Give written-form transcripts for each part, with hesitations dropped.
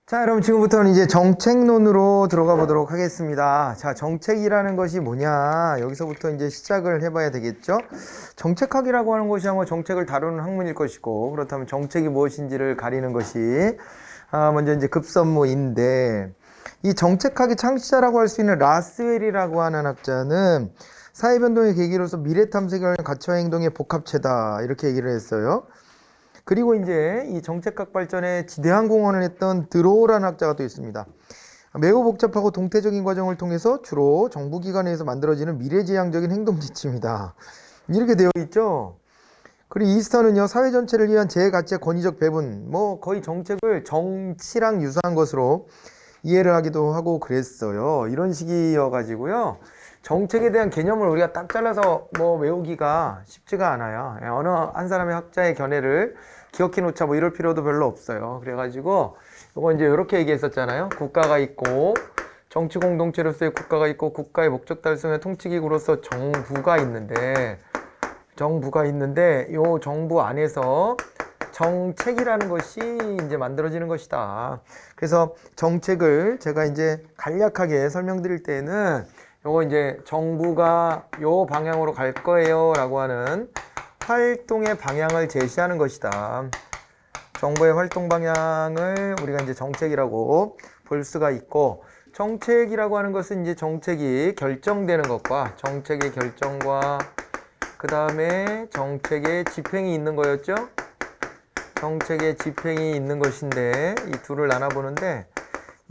자, 여러분 지금부터는 이제 정책론으로 들어가 보도록 하겠습니다. 자, 정책이라는 것이 뭐냐? 여기서부터 이제 시작을 해봐야 되겠죠? 정책학이라고 하는 것이 아마 정책을 다루는 학문일 것이고, 그렇다면 정책이 무엇인지를 가리는 것이 먼저 이제 급선무인데, 이 정책학의 창시자라고 할 수 있는 라스웰이라고 하는 학자는 사회변동의 계기로서 미래탐색을 가치와 행동의 복합체다, 이렇게 얘기를 했어요. 그리고 이제 이 정책학 발전에 지대한 공헌을 했던 드로우라는 학자가 또 있습니다. 매우 복잡하고 동태적인 과정을 통해서 주로 정부기관에서 만들어지는 미래지향적인 행동지침이다, 이렇게 되어 있죠. 그리고 이스터는요, 사회 전체를 위한 제가치의 권위적 배분, 거의 정책을 정치랑 유사한 것으로 이해를 하기도 하고 그랬어요. 이런 식이어가지고요, 정책에 대한 개념을 우리가 딱 잘라서 외우기가 쉽지가 않아요. 어느 한 사람의 학자의 견해를 기억해 놓자 이럴 필요도 별로 없어요. 그래가지고 이거 이제 이렇게 얘기했었잖아요. 국가가 있고 정치 공동체로서의 국가가 있고 국가의 목적 달성의 통치기구로서 정부가 있는데 요 정부 안에서 정책이라는 것이 이제 만들어지는 것이다. 그래서 정책을 제가 이제 간략하게 설명드릴 때는 요거 이제 정부가 요 방향으로 갈 거예요 라고 하는 활동의 방향을 제시하는 것이다. 정부의 활동 방향을 우리가 이제 정책이라고 볼 수가 있고, 정책이라고 하는 것은 이제 정책이 결정되는 것과 정책의 결정과 그 다음에 정책의 집행이 있는 거였죠. 정책의 집행이 있는 것인데 이 둘을 나눠보는데,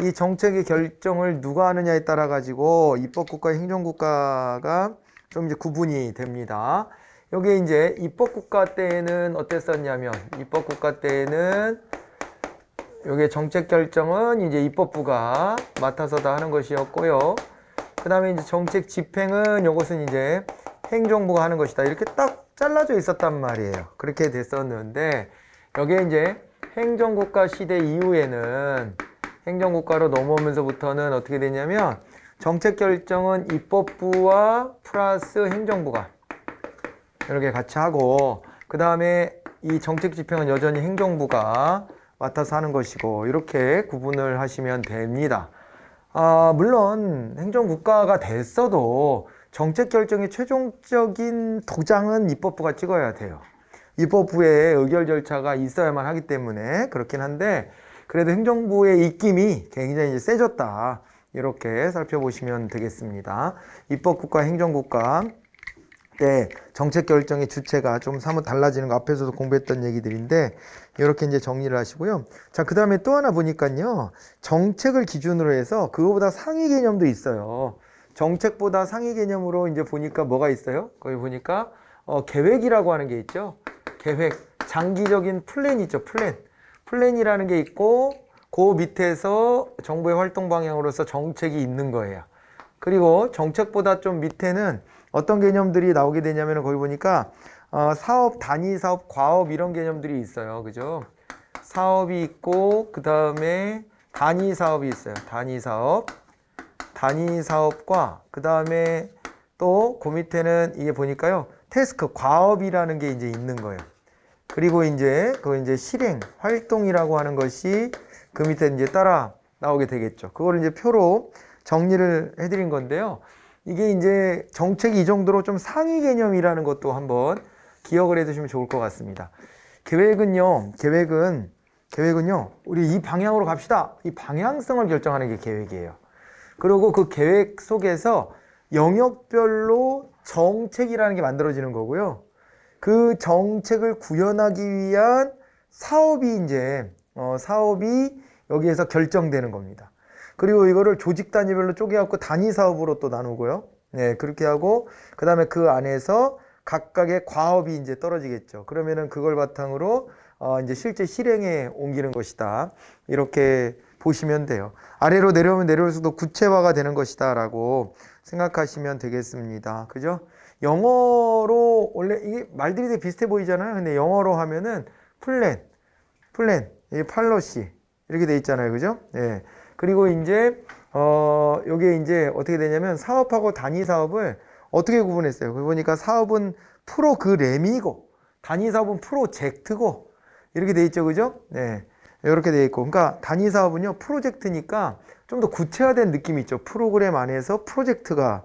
이 정책의 결정을 누가 하느냐에 따라 가지고 입법국가, 행정국가가 좀 이제 구분이 됩니다. 여기에 이제 입법국가 때에는 어땠었냐면, 입법국가 때에는 여기에 정책 결정은 이제 입법부가 맡아서 다 하는 것이었고요. 그 다음에 이제 정책 집행은 요것은 이제 행정부가 하는 것이다, 이렇게 딱 잘라져 있었단 말이에요. 그렇게 됐었는데, 여기에 이제 행정국가 시대 이후에는 행정국가로 넘어오면서부터는 어떻게 되냐면, 정책 결정은 입법부와 플러스 행정부가 이렇게 같이 하고, 그 다음에 이 정책 집행은 여전히 행정부가 맡아서 하는 것이고, 이렇게 구분을 하시면 됩니다. 물론 행정국가가 됐어도 정책 결정의 최종적인 도장은 입법부가 찍어야 돼요. 입법부의 의결 절차가 있어야만 하기 때문에 그렇긴 한데, 그래도 행정부의 입김이 굉장히 이제 세졌다, 이렇게 살펴보시면 되겠습니다. 입법국가, 행정국가 때 정책 결정의 주체가 좀 사뭇 달라지는 거 앞에서도 공부했던 얘기들인데, 이렇게 이제 정리를 하시고요. 자, 그 다음에 또 하나 보니까요, 정책을 기준으로 해서 그거보다 상위 개념도 있어요. 정책보다 상위 개념으로 이제 보니까 뭐가 있어요? 거기 보니까 계획이라고 하는 게 있죠. 계획, 장기적인 플랜 있죠. 플랜이라는 게 있고, 그 밑에서 정부의 활동 방향으로서 정책이 있는 거예요. 그리고 정책보다 좀 밑에는 어떤 개념들이 나오게 되냐면, 거기 보니까 사업, 단위 사업, 과업, 이런 개념들이 있어요. 그죠? 사업이 있고, 그 다음에 단위 사업이 있어요. 단위 사업과 그 다음에 또 그 밑에는 이게 보니까요, 태스크, 과업이라는 게 이제 있는 거예요. 그리고 이제 그 이제 실행, 활동이라고 하는 것이 그 밑에 이제 따라 나오게 되겠죠. 그걸 이제 표로 정리를 해드린 건데요. 이게 이제 정책이 이 정도로 좀 상위 개념이라는 것도 한번 기억을 해두시면 좋을 것 같습니다. 계획은요, 우리 이 방향으로 갑시다, 이 방향성을 결정하는 게 계획이에요. 그리고 그 계획 속에서 영역별로 정책이라는 게 만들어지는 거고요. 그 정책을 구현하기 위한 사업이 이제 사업이 여기에서 결정되는 겁니다. 그리고 이거를 조직 단위별로 쪼개갖고 단위 사업으로 또 나누고요. 네, 그렇게 하고, 그 다음에 그 안에서 각각의 과업이 이제 떨어지겠죠. 그러면은 그걸 바탕으로 이제 실제 실행에 옮기는 것이다, 이렇게 보시면 돼요. 아래로 내려오면 내려올수록 구체화가 되는 것이다 라고 생각하시면 되겠습니다. 그죠? 영어로 원래 이게 말들이 되게 비슷해 보이잖아요. 근데 영어로 하면은 플랜, 이 팔러시 이렇게 돼 있잖아요. 그죠? 예. 그리고 이제 요게 이제 어떻게 되냐면, 사업하고 단위 사업을 어떻게 구분했어요? 그거 보니까 사업은 프로그램이고 단위 사업은 프로젝트고, 이렇게 돼 있죠. 그죠? 네. 이렇게 되어 있고, 그러니까 단위 사업은요, 프로젝트니까 좀 더 구체화된 느낌이 있죠. 프로그램 안에서 프로젝트가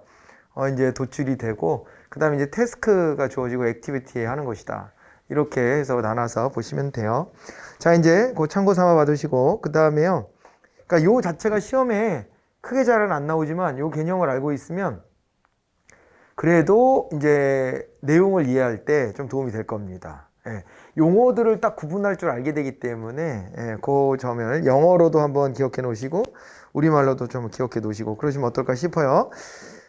이제 도출이 되고, 그 다음에 이제 태스크가 주어지고 액티비티에 하는 것이다. 이렇게 해서 나눠서 보시면 돼요. 자, 이제 그 참고 삼아 봐두시고, 그 다음에요. 그러니까 요 자체가 시험에 크게 잘은 안 나오지만 요 개념을 알고 있으면 그래도 이제 내용을 이해할 때 좀 도움이 될 겁니다. 예, 용어들을 딱 구분할 줄 알게 되기 때문에 그 점을 영어로도 한번 기억해 놓으시고 우리말로도 좀 기억해 놓으시고 그러시면 어떨까 싶어요.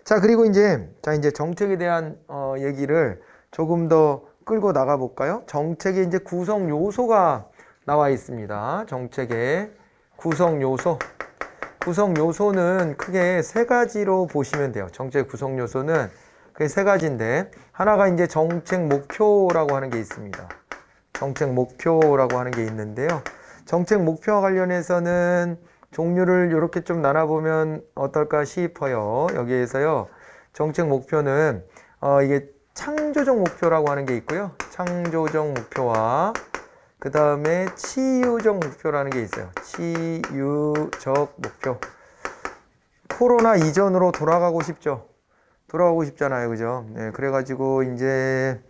자, 그리고 이제 정책에 대한 얘기를 조금 더 끌고 나가 볼까요? 정책의 이제 구성 요소가 나와 있습니다. 정책의 구성 요소. 구성 요소는 크게 세 가지로 보시면 돼요. 정책 구성 요소는 그게 세 가지인데, 하나가 이제 정책 목표라고 하는 게 있습니다. 정책 목표라고 하는 게 있는데요. 정책 목표와 관련해서는 종류를 이렇게 좀 나눠보면 어떨까 싶어요. 여기에서요, 정책 목표는 이게 창조적 목표라고 하는 게 있고요. 창조적 목표와 그 다음에 치유적 목표라는 게 있어요. 치유적 목표. 코로나 이전으로 돌아가고 싶죠. 돌아가고 싶잖아요. 그죠? 네, 그래가지고 이제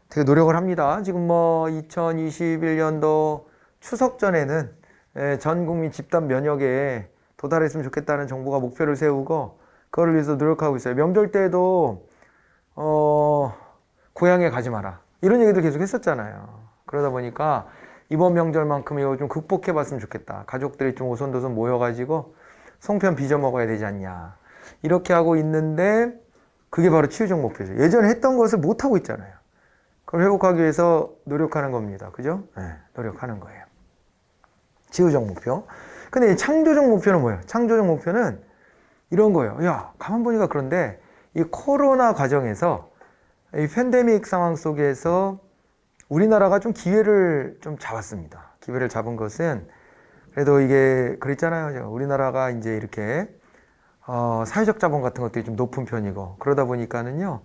되게 노력을 합니다. 지금 뭐 2021년도 추석 전에는 전 국민 집단 면역에 도달했으면 좋겠다는 정부가 목표를 세우고 그걸 위해서 노력하고 있어요. 명절 때도 고향에 가지 마라. 이런 얘기도 계속 했었잖아요. 그러다 보니까 이번 명절만큼 이거 좀 극복해 봤으면 좋겠다. 가족들이 좀 오손도손 모여가지고 송편 빚어 먹어야 되지 않냐. 이렇게 하고 있는데 그게 바로 치유적 목표죠. 예전에 했던 것을 못하고 있잖아요. 그걸 회복하기 위해서 노력하는 겁니다. 그죠? 네, 노력하는 거예요. 치유적 목표. 근데 이 창조적 목표는 뭐예요? 창조적 목표는 이런 거예요. 야, 가만 보니까 그런데 이 코로나 과정에서 이 팬데믹 상황 속에서 우리나라가 좀 기회를 좀 잡았습니다. 기회를 잡은 것은 그래도 이게 그랬잖아요. 우리나라가 이제 이렇게 사회적 자본 같은 것들이 좀 높은 편이고 그러다 보니까는요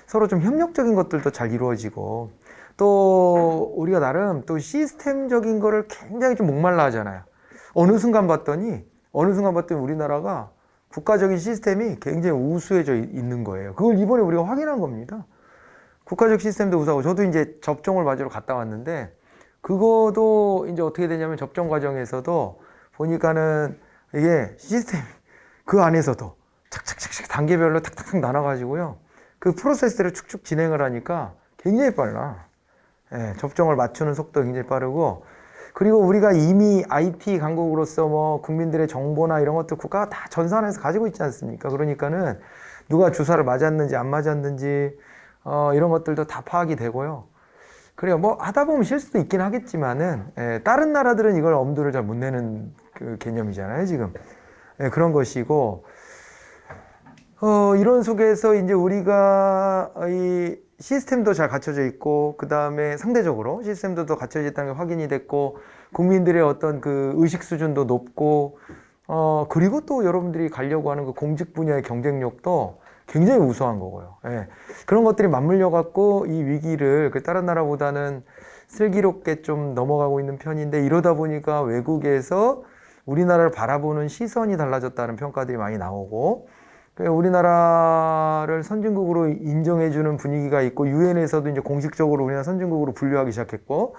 서로 좀 협력적인 것들도 잘 이루어지고 또 우리가 나름 또 시스템적인 거를 굉장히 좀 목말라 하잖아요. 어느 순간 봤더니 우리나라가 국가적인 시스템이 굉장히 우수해져 있는 거예요. 그걸 이번에 우리가 확인한 겁니다. 국가적 시스템도 우수하고 저도 이제 접종을 맞으러 갔다 왔는데 그거도 이제 어떻게 되냐면 접종 과정에서도 보니까는 이게 시스템 그 안에서도 착착착착 단계별로 탁탁탁 나눠가지고요. 그 프로세스를 축축 진행을 하니까 굉장히 빨라. 예, 접종을 맞추는 속도 굉장히 빠르고 그리고 우리가 이미 IT 강국으로서 뭐 국민들의 정보나 이런 것들 국가가 다 전산에서 가지고 있지 않습니까? 그러니까는 누가 주사를 맞았는지 안 맞았는지 이런 것들도 다 파악이 되고요. 그래요. 뭐 하다 보면 실수도 있긴 하겠지만은 다른 나라들은 이걸 엄두를 잘 못 내는 그 개념이잖아요, 지금. 그런 것이고 이런 속에서 이제 우리가 이 시스템도 잘 갖춰져 있고 그 다음에 상대적으로 시스템도 더 갖춰져 있다는 게 확인이 됐고 국민들의 어떤 그 의식 수준도 높고 그리고 또 여러분들이 가려고 하는 그 공직 분야의 경쟁력도 굉장히 우수한 거고요. 예. 그런 것들이 맞물려 갖고 이 위기를 그 다른 나라보다는 슬기롭게 좀 넘어가고 있는 편인데 이러다 보니까 외국에서 우리나라를 바라보는 시선이 달라졌다는 평가들이 많이 나오고 우리나라를 선진국으로 인정해주는 분위기가 있고 유엔에서도 이제 공식적으로 우리나라 선진국으로 분류하기 시작했고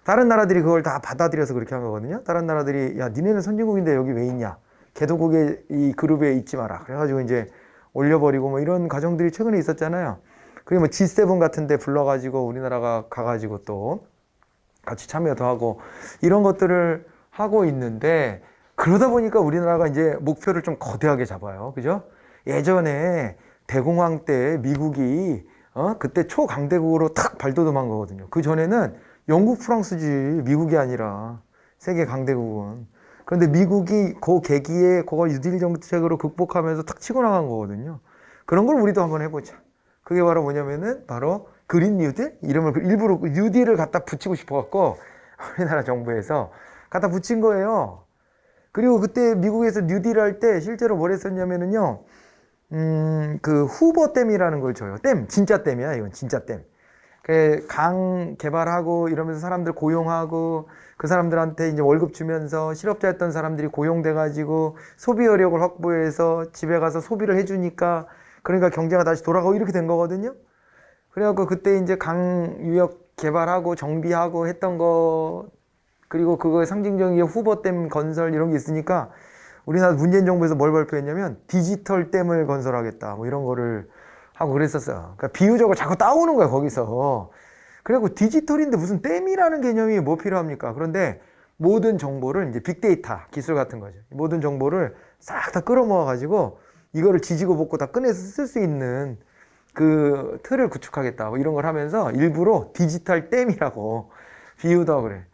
다른 나라들이 그걸 다 받아들여서 그렇게 한 거거든요. 다른 나라들이 야 니네는 선진국인데 여기 왜 있냐? 개도국의 이 그룹에 있지 마라. 그래가지고 이제 올려버리고 뭐 이런 과정들이 최근에 있었잖아요. 그리고 뭐 G7 같은 데 불러가지고 우리나라가 가가지고 또 같이 참여도 하고 이런 것들을 하고 있는데 그러다 보니까 우리나라가 이제 목표를 좀 거대하게 잡아요. 그죠? 예전에 대공황 때 미국이 그때 초강대국으로 탁 발돋움한 거거든요. 그 전에는 영국, 프랑스지 미국이 아니라 세계 강대국은. 그런데 미국이 그 계기에 그거 뉴딜 정책으로 극복하면서 탁 치고 나간 거거든요. 그런 걸 우리도 한번 해보자. 그게 바로 뭐냐면은 바로 그린 뉴딜? 이름을 일부러 뉴딜을 갖다 붙이고 싶어갖고 우리나라 정부에서 갖다 붙인 거예요. 그리고 그때 미국에서 뉴딜 할 때 실제로 뭘 했었냐면은요. 그 후보 댐이라는 걸 줘요. 댐, 진짜 댐이야. 이건 진짜 댐. 강 개발하고 이러면서 사람들 고용하고 그 사람들한테 이제 월급 주면서 실업자였던 사람들이 고용돼가지고 소비 여력을 확보해서 집에 가서 소비를 해주니까 그러니까 경제가 다시 돌아가고 이렇게 된 거거든요. 그래갖고 그때 이제 강 유역 개발하고 정비하고 했던 거 그리고 그거의 상징적인 후보댐 건설 이런 게 있으니까 우리나라 문재인 정부에서 뭘 발표했냐면 디지털 댐을 건설하겠다 뭐 이런 거를 하고 그랬었어요. 그러니까 비유적으로 자꾸 따오는 거야 거기서. 그리고 디지털인데 무슨 댐이라는 개념이 뭐 필요합니까? 그런데 모든 정보를 이제 빅데이터 기술 같은 거죠. 모든 정보를 싹 다 끌어모아 가지고 이거를 지지고 볶고 다 꺼내서 쓸 수 있는 그 틀을 구축하겠다 뭐 이런 걸 하면서 일부러 디지털 댐이라고 비유도 하고 그래.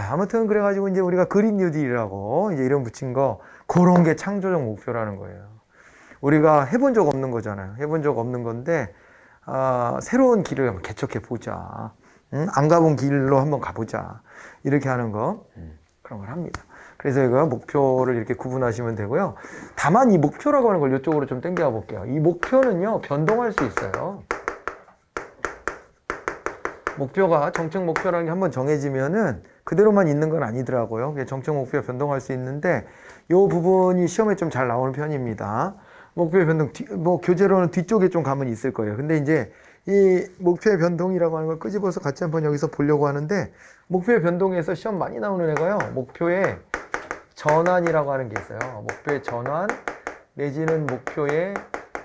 아무튼 그래가지고 이제 우리가 그린 뉴딜이라고 이제 이름 붙인 거 그런 게 창조적 목표라는 거예요. 우리가 해본 적 없는 거잖아요. 해본 적 없는 건데 새로운 길을 한번 개척해 보자. 안 가본 길로 한번 가보자. 이렇게 하는 거 그런 걸 합니다. 그래서 이거 목표를 이렇게 구분하시면 되고요. 다만 이 목표라고 하는 걸 이쪽으로 좀 당겨 볼게요. 이 목표는요 변동할 수 있어요. 목표가 정책 목표라는 게 한번 정해지면은 그대로만 있는 건 아니더라고요. 정책 목표가 변동할 수 있는데 이 부분이 시험에 좀 잘 나오는 편입니다. 목표의 변동, 뭐 교재로는 뒤쪽에 좀 가면 있을 거예요. 근데 이제 이 목표의 변동이라고 하는 걸 끄집어서 같이 한번 여기서 보려고 하는데 현목표의 변동에서 시험 많이 나오는 애가요. 목표의 전환이라고 하는 게 있어요. 목표의 전환 내지는 목표의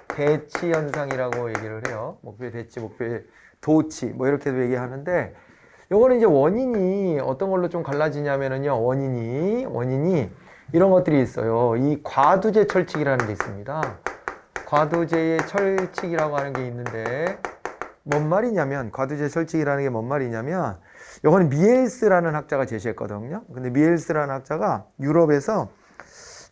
대치 현상이라고 얘기를 해요. 목표의 대치, 목표의 도치 뭐 이렇게도 얘기하는데 요거는 이제 원인이 어떤 걸로 좀 갈라지냐면은요. 원인이 이런 것들이 있어요. 이 과두제 철칙이라는 게 있습니다. 과두제의 철칙이라고 하는 게 있는데 뭔 말이냐면 과두제 철칙이라는 게 뭔 말이냐면 요거는 미엘스라는 학자가 제시했거든요. 근데 미엘스라는 학자가 유럽에서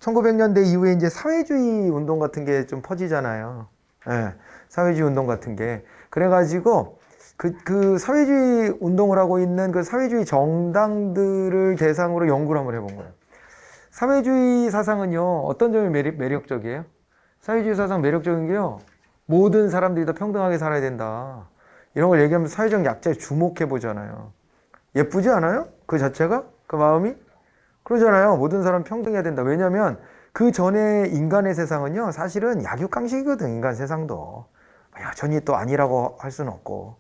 1900년대 이후에 이제 사회주의 운동 같은 게 좀 퍼지잖아요. 예, 사회주의 운동 같은 게. 그래가지고 그 사회주의 운동을 하고 있는 그 사회주의 정당들을 대상으로 연구를 한번 해본 거예요. 사회주의 사상은요, 어떤 점이 매력적이에요? 사회주의 사상 매력적인 게요, 모든 사람들이 다 평등하게 살아야 된다. 이런 걸 얘기하면 사회적 약자에 주목해 보잖아요. 예쁘지 않아요? 그 자체가? 그 마음이? 그러잖아요. 모든 사람 평등해야 된다. 왜냐면 그 전에 인간의 세상은요, 사실은 약육강식이거든, 인간 세상도. 여전히 또 아니라고 할 수는 없고.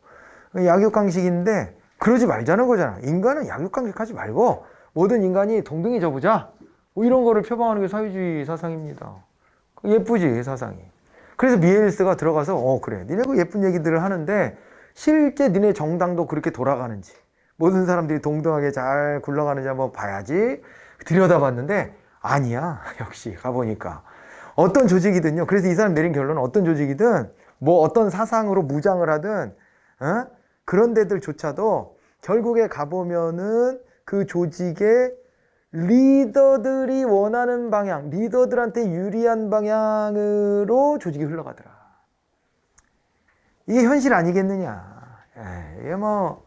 약육강식인데, 그러지 말자는 거잖아. 인간은 약육강식 하지 말고, 모든 인간이 동등히 져보자. 뭐 이런 거를 표방하는 게 사회주의 사상입니다. 예쁘지, 사상이. 그래서 미엘스가 들어가서, 그래. 니네 그 예쁜 얘기들을 하는데, 실제 니네 정당도 그렇게 돌아가는지, 모든 사람들이 동등하게 잘 굴러가는지 한번 봐야지. 들여다봤는데, 아니야. 역시, 가보니까. 어떤 조직이든요. 그래서 이 사람 내린 결론은 어떤 조직이든, 뭐 어떤 사상으로 무장을 하든, 그런 데들조차도 결국에 가보면은 그 조직의 리더들이 원하는 방향, 리더들한테 유리한 방향으로 조직이 흘러가더라. 이게 현실 아니겠느냐. 이게 뭐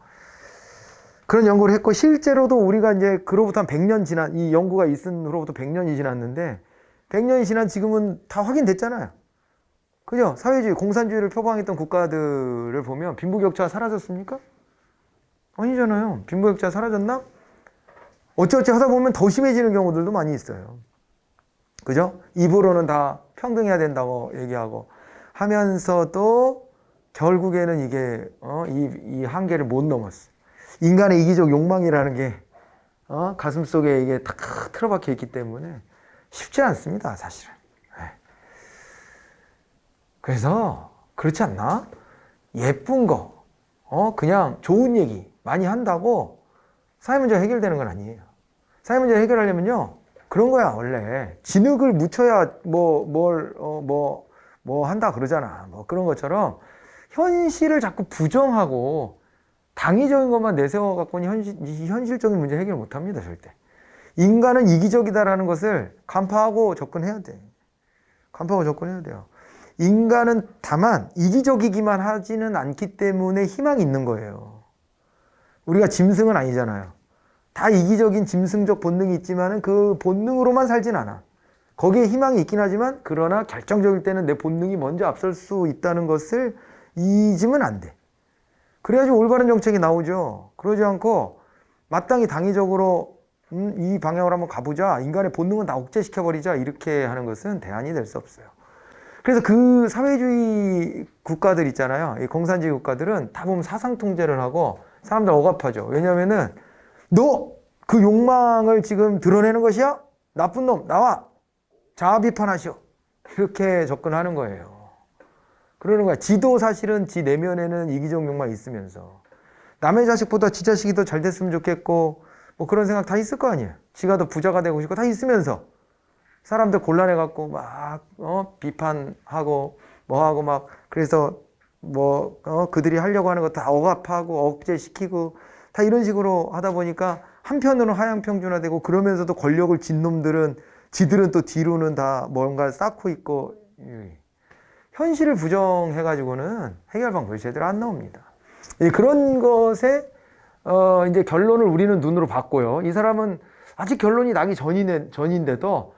그런 연구를 했고, 실제로도 우리가 이제 그로부터 한 100년 지난, 이 연구가 있은 후로부터 100년이 지났는데 100년이 지난 지금은 다 확인됐잖아요. 그죠? 사회주의, 공산주의를 표방했던 국가들을 보면 빈부격차가 사라졌습니까? 아니잖아요. 빈부격차가 사라졌나? 어찌어찌 하다 보면 더 심해지는 경우들도 많이 있어요. 그죠? 입으로는 다 평등해야 된다고 얘기하고 하면서도 결국에는 이게 이 한계를 못 넘었어. 인간의 이기적 욕망이라는 게 가슴 속에 이게 탁 틀어박혀 있기 때문에 쉽지 않습니다, 사실은. 그래서 그렇지 않나? 예쁜 거, 그냥 좋은 얘기 많이 한다고 사회 문제가 해결되는 건 아니에요. 사회 문제 해결하려면요, 그런 거야. 원래 진흙을 묻혀야 뭐 한다 그러잖아. 뭐 그런 것처럼 현실을 자꾸 부정하고 당위적인 것만 내세워 갖고는 현실적인 문제 해결 못 합니다, 절대. 인간은 이기적이다라는 것을 간파하고 접근해야 돼. 간파하고 접근해야 돼요. 인간은 다만 이기적이기만 하지는 않기 때문에 희망이 있는 거예요. 우리가 짐승은 아니잖아요. 다 이기적인 짐승적 본능이 있지만은 그 본능으로만 살진 않아. 거기에 희망이 있긴 하지만, 그러나 결정적일 때는 내 본능이 먼저 앞설 수 있다는 것을 잊으면 안 돼. 그래야지 올바른 정책이 나오죠. 그러지 않고 마땅히 당위적으로 이 방향으로 한번 가보자. 인간의 본능은 다 억제시켜버리자. 이렇게 하는 것은 대안이 될 수 없어요. 그래서 그 사회주의 국가들 있잖아요. 이 공산주의 국가들은 다 보면 사상 통제를 하고 사람들 억압하죠. 왜냐면은 너 그 욕망을 지금 드러내는 것이야? 나쁜 놈 나와. 자아 비판하시오. 이렇게 접근하는 거예요. 그러는 거야. 지도 사실은 지 내면에는 이기적 욕망이 있으면서 남의 자식보다 지 자식이 더 잘 됐으면 좋겠고 뭐 그런 생각 다 있을 거 아니에요. 지가 더 부자가 되고 싶고 다 있으면서 사람들 곤란해갖고 막 비판하고 뭐하고 막 그래서 그들이 하려고 하는 거 다 억압하고 억제시키고 다 이런 식으로 하다 보니까 한편으로는 하향평준화되고 그러면서도 권력을 쥔 놈들은 지들은 또 뒤로는 다 뭔가를 쌓고 있고 현실을 부정해가지고는 해결 방법이 제대로 안 나옵니다. 그런 것에 이제 결론을 우리는 눈으로 봤고요. 이 사람은 아직 결론이 나기 전인데도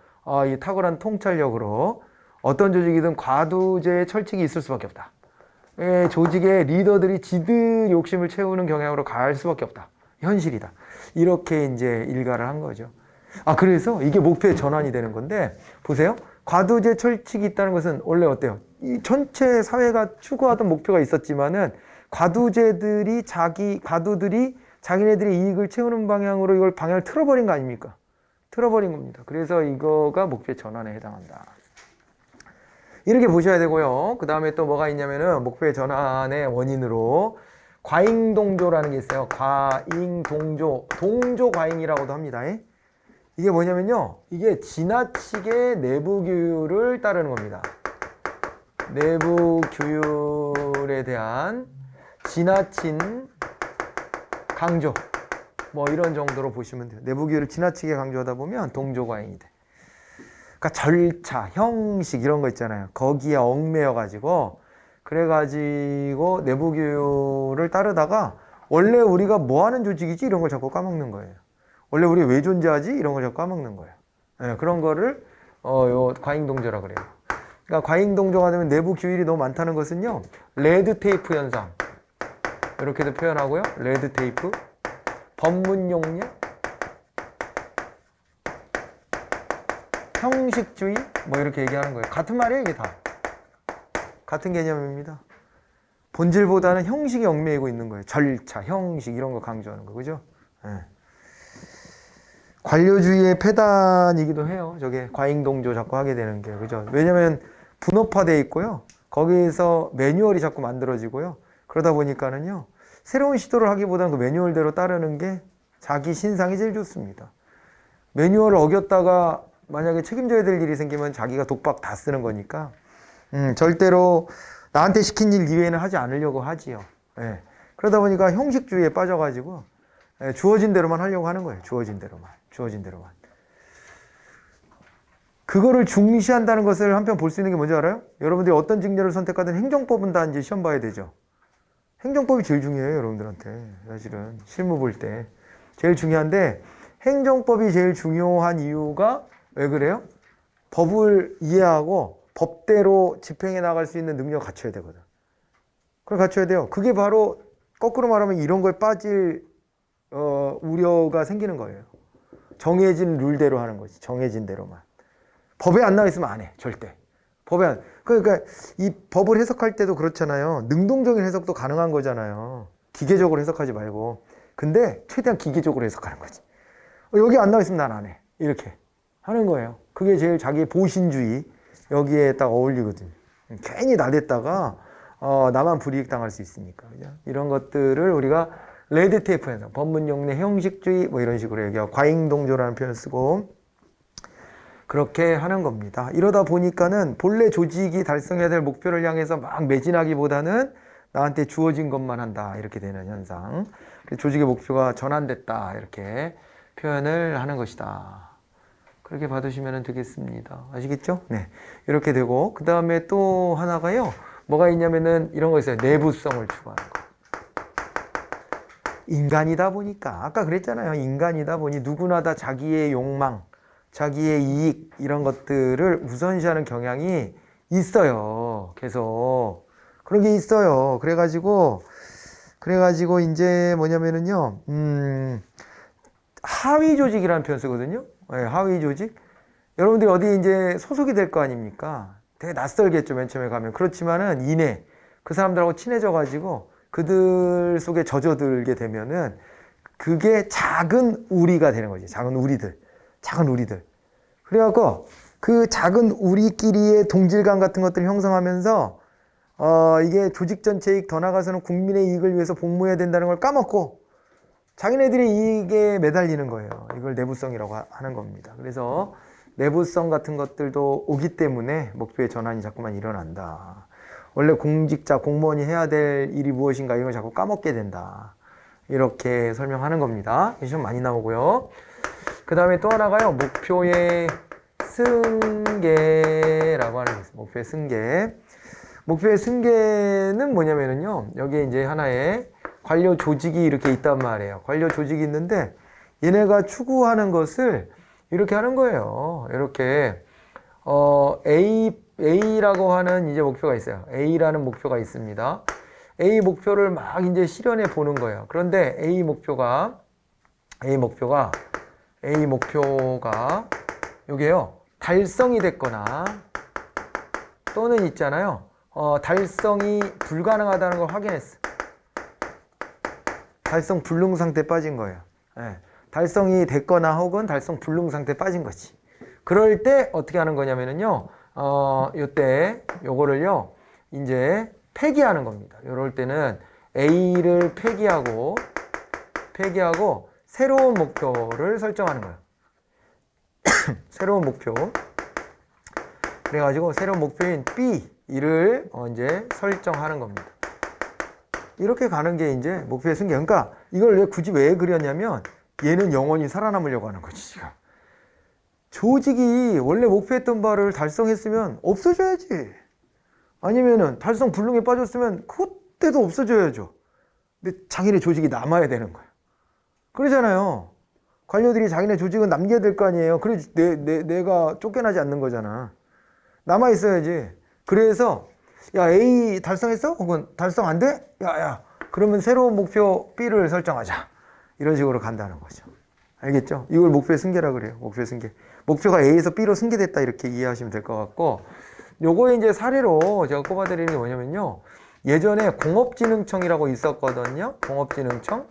이 탁월한 통찰력으로 어떤 조직이든 과두제의 철칙이 있을 수밖에 없다. 조직의 리더들이 지들 욕심을 채우는 경향으로 갈 수밖에 없다. 현실이다. 이렇게 이제 일가를 한 거죠. 그래서 이게 목표의 전환이 되는 건데, 보세요. 과두제 철칙이 있다는 것은 원래 어때요? 이 전체 사회가 추구하던 목표가 있었지만은, 과두들이 자기네들이 이익을 채우는 방향으로 이걸 방향을 틀어버린 거 아닙니까? 틀어버린 겁니다. 그래서 이거가 목표의 전환에 해당한다. 이렇게 보셔야 되고요. 그 다음에 또 뭐가 있냐면은, 목표의 전환의 원인으로, 과잉동조라는 게 있어요. 과잉동조, 동조과잉이라고도 합니다. 이게 뭐냐면요. 이게 지나치게 내부 규율을 따르는 겁니다. 내부 규율에 대한 지나친 강조. 뭐 이런 정도로 보시면 돼요. 내부 규율을 지나치게 강조하다 보면 동조과잉이 돼. 그러니까 절차, 형식 이런 거 있잖아요. 거기에 얽매여가지고 그래가지고 내부 규율을 따르다가 원래 우리가 뭐 하는 조직이지? 이런 걸 자꾸 까먹는 거예요. 원래 우리 왜 존재하지? 이런 걸 자꾸 까먹는 거예요. 그런 거를 요 과잉동조라 그래요. 그러니까 과잉동조가 되면 내부 규율이 너무 많다는 것은요. 레드테이프 현상. 이렇게도 표현하고요. 레드테이프. 법문용례. 형식주의. 뭐 이렇게 얘기하는 거예요. 같은 말이에요, 이게 다. 같은 개념입니다. 본질보다는 형식이 얽매이고 있는 거예요. 절차, 형식 이런 거 강조하는 거. 그죠? 관료주의의 폐단이기도 해요. 저게 과잉동조 자꾸 하게 되는 게. 그죠? 왜냐면 분업화되어 있고요. 거기에서 매뉴얼이 자꾸 만들어지고요. 그러다 보니까는요. 새로운 시도를 하기보다는 그 매뉴얼대로 따르는 게 자기 신상이 제일 좋습니다. 매뉴얼을 어겼다가 만약에 책임져야 될 일이 생기면 자기가 독박 다 쓰는 거니까 절대로 나한테 시킨 일 이외에는 하지 않으려고 하지요. 그러다 보니까 형식주의에 빠져가지고 주어진 대로만 하려고 하는 거예요. 주어진 대로만. 그거를 중시한다는 것을 한편 볼 수 있는 게 뭔지 알아요? 여러분들이 어떤 직렬을 선택하든 행정법은 다 이제 시험 봐야 되죠. 행정법이 제일 중요해요, 여러분들한테. 사실은 실무 볼 때 제일 중요한데 행정법이 제일 중요한 이유가 왜 그래요? 법을 이해하고 법대로 집행해 나갈 수 있는 능력을 갖춰야 되거든. 그걸 갖춰야 돼요. 그게 바로 거꾸로 말하면 이런 거에 빠질 우려가 생기는 거예요. 정해진 룰대로 하는 거지. 정해진 대로만. 법에 안 나와 있으면 안 해. 절대. 그러니까 이 법을 해석할 때도 그렇잖아요. 능동적인 해석도 가능한 거잖아요. 기계적으로 해석하지 말고. 근데 최대한 기계적으로 해석하는 거지. 여기 안 나와 있으면 난 안 해. 이렇게 하는 거예요. 그게 제일 자기의 보신주의 여기에 딱 어울리거든요. 괜히 나댔다가 나만 불이익 당할 수 있으니까. 그죠? 이런 것들을 우리가 레드테이프 현상, 법문용례, 형식주의 뭐 이런 식으로 얘기하고 과잉동조라는 표현을 쓰고 그렇게 하는 겁니다. 이러다 보니까는 본래 조직이 달성해야 될 목표를 향해서 막 매진하기보다는 나한테 주어진 것만 한다. 이렇게 되는 현상. 조직의 목표가 전환됐다. 이렇게 표현을 하는 것이다. 그렇게 받으시면 되겠습니다. 아시겠죠? 네. 이렇게 되고, 그 다음에 또 하나가요. 뭐가 있냐면은 이런 거 있어요. 내부성을 추구하는 거. 인간이다 보니까, 아까 그랬잖아요. 인간이다 보니 누구나 다 자기의 욕망, 자기의 이익, 이런 것들을 우선시하는 경향이 있어요. 계속. 그런 게 있어요. 그래가지고, 그래가지고 이제 뭐냐면은요, 하위 조직이라는 표현 쓰거든요. 네, 하위 조직. 여러분들이 어디 이제 소속이 될 거 아닙니까? 되게 낯설겠죠, 맨 처음에 가면. 그렇지만은 이내 그 사람들하고 친해져가지고 그들 속에 젖어들게 되면은 그게 작은 우리가 되는 거지. 작은 우리들. 작은 우리들. 그래갖고 그 작은 우리끼리의 동질감 같은 것들을 형성하면서 이게 조직 전체 이익 더 나가서는 국민의 이익을 위해서 복무해야 된다는 걸 까먹고 자기네들의 이익에 매달리는 거예요. 이걸 내부성이라고 하는 겁니다. 그래서 내부성 같은 것들도 오기 때문에 목표의 전환이 자꾸만 일어난다. 원래 공직자, 공무원이 해야 될 일이 무엇인가 이걸 자꾸 까먹게 된다. 이렇게 설명하는 겁니다. 이게 좀 많이 나오고요. 그 다음에 또 하나가요. 목표의 승계라고 하는 게 있어요. 목표의 승계. 목표의 승계는 뭐냐면은요. 여기에 이제 하나의 관료 조직이 이렇게 있단 말이에요. 관료 조직이 있는데 얘네가 추구하는 것을 이렇게 하는 거예요. 이렇게 A라고 하는 이제 목표가 있어요. A라는 목표가 있습니다. A 목표를 막 이제 실현해 보는 거예요. 그런데 A 목표가 요게요. 달성이 됐거나 또는 있잖아요. 달성이 불가능하다는 걸 확인했어. 달성 불능 상태에 빠진 거예요. 네. 달성이 됐거나 혹은 달성 불능 상태에 빠진 거지. 그럴 때 어떻게 하는 거냐면은요. 요때 요거를요. 이제 폐기하는 겁니다. 이럴 때는 A를 폐기하고 새로운 목표를 설정하는 거예요. 새로운 목표. 그래가지고 새로운 목표인 B를 이제 설정하는 겁니다. 이렇게 가는 게 이제 목표의 승계. 그러니까 이걸 굳이 왜 그렸냐면 얘는 영원히 살아남으려고 하는 거지, 지금. 조직이 원래 목표했던 바를 달성했으면 없어져야지. 아니면은 달성 불능에 빠졌으면 그때도 없어져야죠. 근데 자기네 조직이 남아야 되는 거예요. 그러잖아요. 관료들이 자기네 조직은 남겨야 될 거 아니에요. 그래 내가 쫓겨나지 않는 거잖아. 남아 있어야지. 그래서 야 A 달성했어? 혹은 달성 안 돼? 야 그러면 새로운 목표 B를 설정하자. 이런 식으로 간다는 거죠. 알겠죠? 이걸 목표의 승계라 그래요. 목표의 승계. 목표가 A에서 B로 승계됐다 이렇게 이해하시면 될 것 같고, 요거에 이제 사례로 제가 꼽아드리는 게 뭐냐면요. 예전에 공업진흥청이라고 있었거든요. 공업진흥청.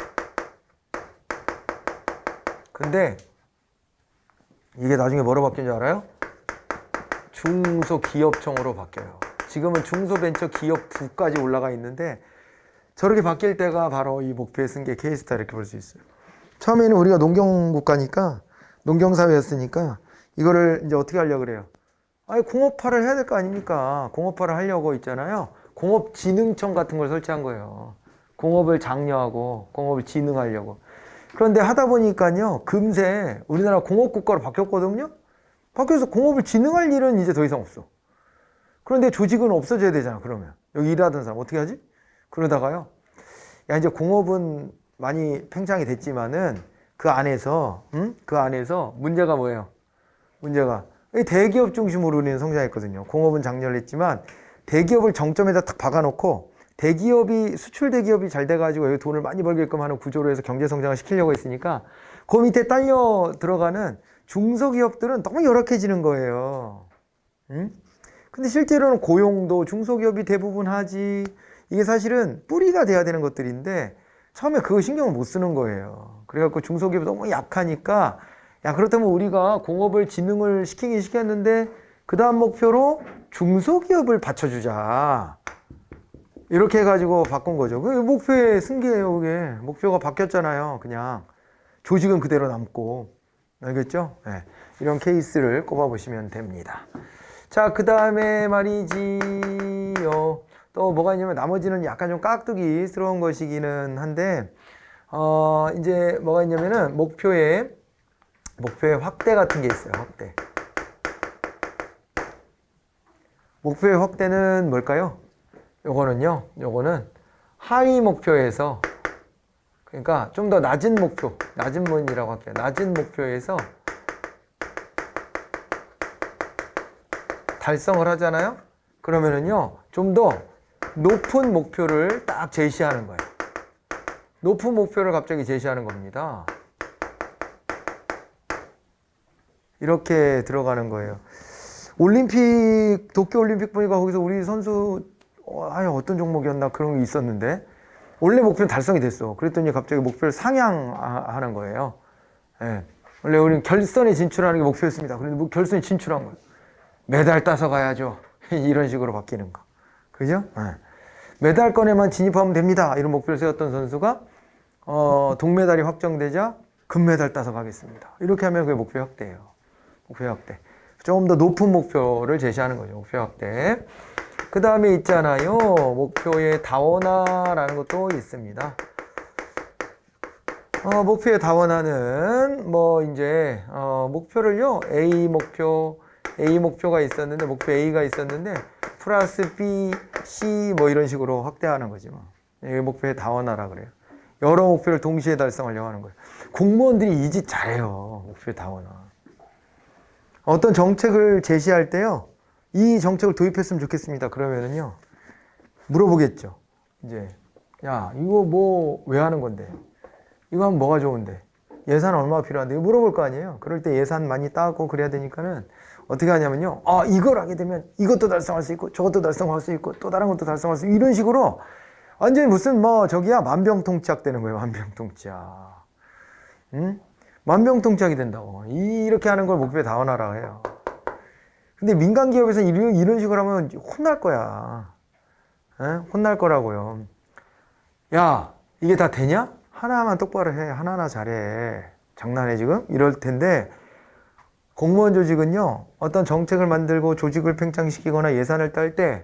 근데 이게 나중에 뭐로 바뀐 줄 알아요? 중소기업청으로 바뀌어요. 지금은 중소벤처기업부까지 올라가 있는데 저렇게 바뀔 때가 바로 이 목표의 승계 케이스다 이렇게 볼 수 있어요. 처음에는 우리가 농경국가니까 농경사회였으니까 이거를 이제 어떻게 하려고 그래요? 아니 공업화를 해야 될 거 아닙니까? 공업화를 하려고 있잖아요. 공업진흥청 같은 걸 설치한 거예요. 공업을 장려하고 공업을 진흥하려고. 그런데 하다 보니까요 금세 우리나라 공업국가로 바뀌었거든요. 바뀌어서 공업을 진흥할 일은 이제 더 이상 없어. 그런데 조직은 없어져야 되잖아. 그러면 여기 일하던 사람 어떻게 하지? 그러다가요 야 이제 공업은 많이 팽창이 됐지만은 그 안에서 문제가 뭐예요? 문제가 대기업 중심으로 우리는 성장했거든요. 공업은 장려를 했지만 대기업을 정점에다 딱 박아놓고 대기업이 수출 대기업이 잘 돼가지고 여기 돈을 많이 벌게끔 하는 구조로 해서 경제 성장을 시키려고 했으니까 그 밑에 딸려 들어가는 중소기업들은 너무 열악해지는 거예요. 근데 실제로는 고용도 중소기업이 대부분 하지. 이게 사실은 뿌리가 돼야 되는 것들인데 처음에 그거 신경을 못 쓰는 거예요. 그래갖고 중소기업이 너무 약하니까 야 그렇다면 우리가 공업을 진흥을 시키긴 시켰는데 그 다음 목표로 중소기업을 받쳐주자. 이렇게 해가지고 바꾼 거죠. 그 목표의 승계예요. 그게 목표가 바뀌었잖아요. 그냥 조직은 그대로 남고. 알겠죠? 네. 이런 케이스를 꼽아보시면 됩니다. 자, 그 다음에 말이지요. 또 뭐가 있냐면 나머지는 약간 좀 깍두기스러운 것이기는 한데 이제 뭐가 있냐면은 목표의 확대 같은 게 있어요. 확대. 목표의 확대는 뭘까요? 요거는 하위 목표에서 그러니까 좀 더 낮은 목표, 낮은 문이라고 할게요. 낮은 목표에서 달성을 하잖아요. 그러면은요 좀 더 높은 목표를 딱 제시하는 거예요. 높은 목표를 갑자기 제시하는 겁니다. 이렇게 들어가는 거예요. 올림픽, 도쿄올림픽 보니까 거기서 우리 선수 어떤 종목이었나 그런 게 있었는데 원래 목표는 달성이 됐어. 그랬더니 갑자기 목표를 상향하는 거예요. 예. 원래 우리는 결선에 진출하는 게 목표였습니다. 그런데 뭐 결선에 진출한 거예요. 메달 따서 가야죠. 이런 식으로 바뀌는 거. 그죠? 예. 메달권에만 진입하면 됩니다. 이런 목표를 세웠던 선수가 동메달이 확정되자 금메달 따서 가겠습니다. 이렇게 하면 그게 목표 확대예요. 목표 확대. 조금 더 높은 목표를 제시하는 거죠. 목표 확대. 그 다음에 있잖아요. 목표의 다원화라는 것도 있습니다. 목표의 다원화는 뭐 이제 목표를요. A 목표가 있었는데 목표 A가 있었는데 플러스 B, C 뭐 이런 식으로 확대하는 거지 뭐. 이게 목표의 다원화라 그래요. 여러 목표를 동시에 달성하려고 하는 거예요. 공무원들이 이 짓 잘해요. 목표의 다원화. 어떤 정책을 제시할 때요. 이 정책을 도입했으면 좋겠습니다. 그러면은요. 물어보겠죠. 이제 야 이거 뭐 왜 하는 건데? 이거 하면 뭐가 좋은데? 예산 얼마나 필요한데? 이거 물어볼 거 아니에요. 그럴 때 예산 많이 따고 그래야 되니까는 어떻게 하냐면요. 이걸 하게 되면 이것도 달성할 수 있고 저것도 달성할 수 있고 또 다른 것도 달성할 수 있고 이런 식으로 완전히 무슨 만병통치약 되는 거예요. 만병통치약. 응? 만병통치약이 된다고. 이렇게 하는 걸 목표에 다원하라고 해요. 근데 민간 기업에서는 이런 식으로 하면 혼날 거야. 에? 혼날 거라고요. 야, 이게 다 되냐? 하나만 똑바로 해. 하나하나 잘해. 장난해 지금? 이럴 텐데 공무원 조직은요. 어떤 정책을 만들고 조직을 팽창시키거나 예산을 딸 때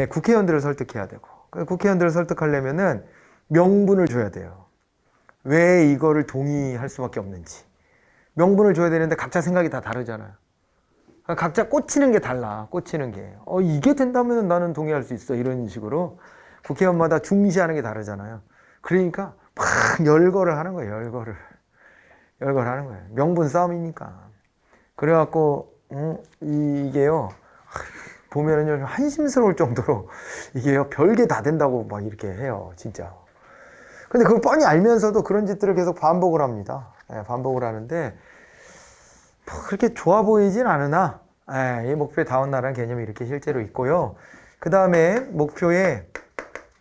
국회의원들을 설득해야 되고 국회의원들을 설득하려면은 명분을 줘야 돼요. 왜 이거를 동의할 수밖에 없는지. 명분을 줘야 되는데 각자 생각이 다 다르잖아요. 각자 꽂히는 게 달라. 꽂히는 게. 이게 된다면 나는 동의할 수 있어. 이런 식으로 국회의원마다 중시하는 게 다르잖아요. 그러니까 막 열거를 하는 거예요. 열거를 하는 거예요. 명분 싸움이니까. 그래갖고 이게요. 보면은요 한심스러울 정도로 이게요 별게 다 된다고 막 이렇게 해요. 진짜. 근데 그걸 뻔히 알면서도 그런 짓들을 계속 반복을 합니다. 반복을 하는데 뭐 그렇게 좋아 보이진 않으나 이 목표의 다원화라는 개념이 이렇게 실제로 있고요. 그 다음에 목표에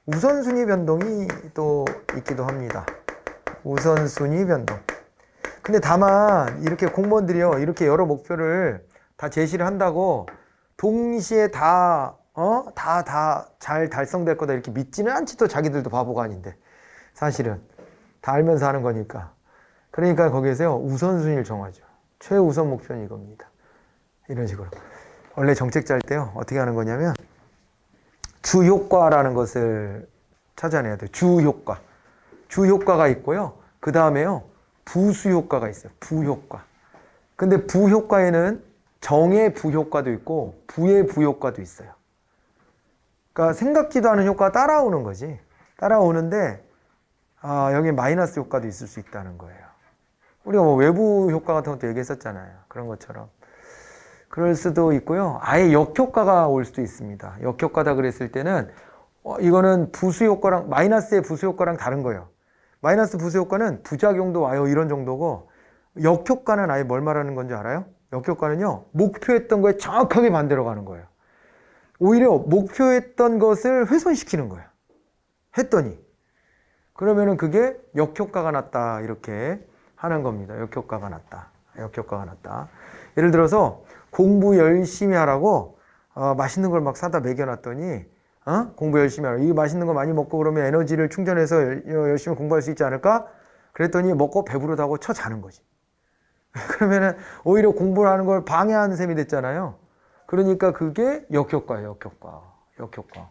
우선순위 변동이 또 있기도 합니다. 우선순위 변동. 근데 다만 이렇게 공무원들이요 이렇게 여러 목표를 다 제시를 한다고 동시에 다 잘 달성될 거다 이렇게 믿지는 않지. 또 자기들도 바보가 아닌데 사실은 다 알면서 하는 거니까. 그러니까 거기에서요 우선순위를 정하죠. 최우선 목표는 이겁니다. 이런 식으로. 원래 정책 짤 때요 어떻게 하는 거냐면 주효과라는 것을 찾아내야 돼요. 주효과. 주효과가 있고요. 그 다음에요 부수효과가 있어요. 부효과. 근데 부효과에는 정의 부효과도 있고 부의 부효과도 있어요. 그러니까 생각지도 않은 효과가 따라오는 거지. 따라오는데 여기 마이너스 효과도 있을 수 있다는 거예요. 우리가 뭐 외부 효과 같은 것도 얘기했었잖아요. 그런 것처럼. 그럴 수도 있고요. 아예 역효과가 올 수도 있습니다. 역효과다 그랬을 때는 이거는 부수효과랑 마이너스의 부수효과랑 다른 거예요. 마이너스 부수효과는 부작용도 와요. 이런 정도고 역효과는 아예 뭘 말하는 건지 알아요? 역효과는요. 목표했던 거에 정확하게 반대로 가는 거예요. 오히려 목표했던 것을 훼손시키는 거예요. 했더니. 그러면은 그게 역효과가 났다. 이렇게 하는 겁니다. 역효과가 났다. 역효과가 났다. 예를 들어서 공부 열심히 하라고 맛있는 걸 막 사다 먹여놨더니 공부 열심히 하라고 이 맛있는 거 많이 먹고 그러면 에너지를 충전해서 열심히 공부할 수 있지 않을까? 그랬더니 먹고 배부르다고 쳐 자는 거지. 그러면은 오히려 공부를 하는 걸 방해하는 셈이 됐잖아요. 그러니까 그게 역효과예요. 역효과.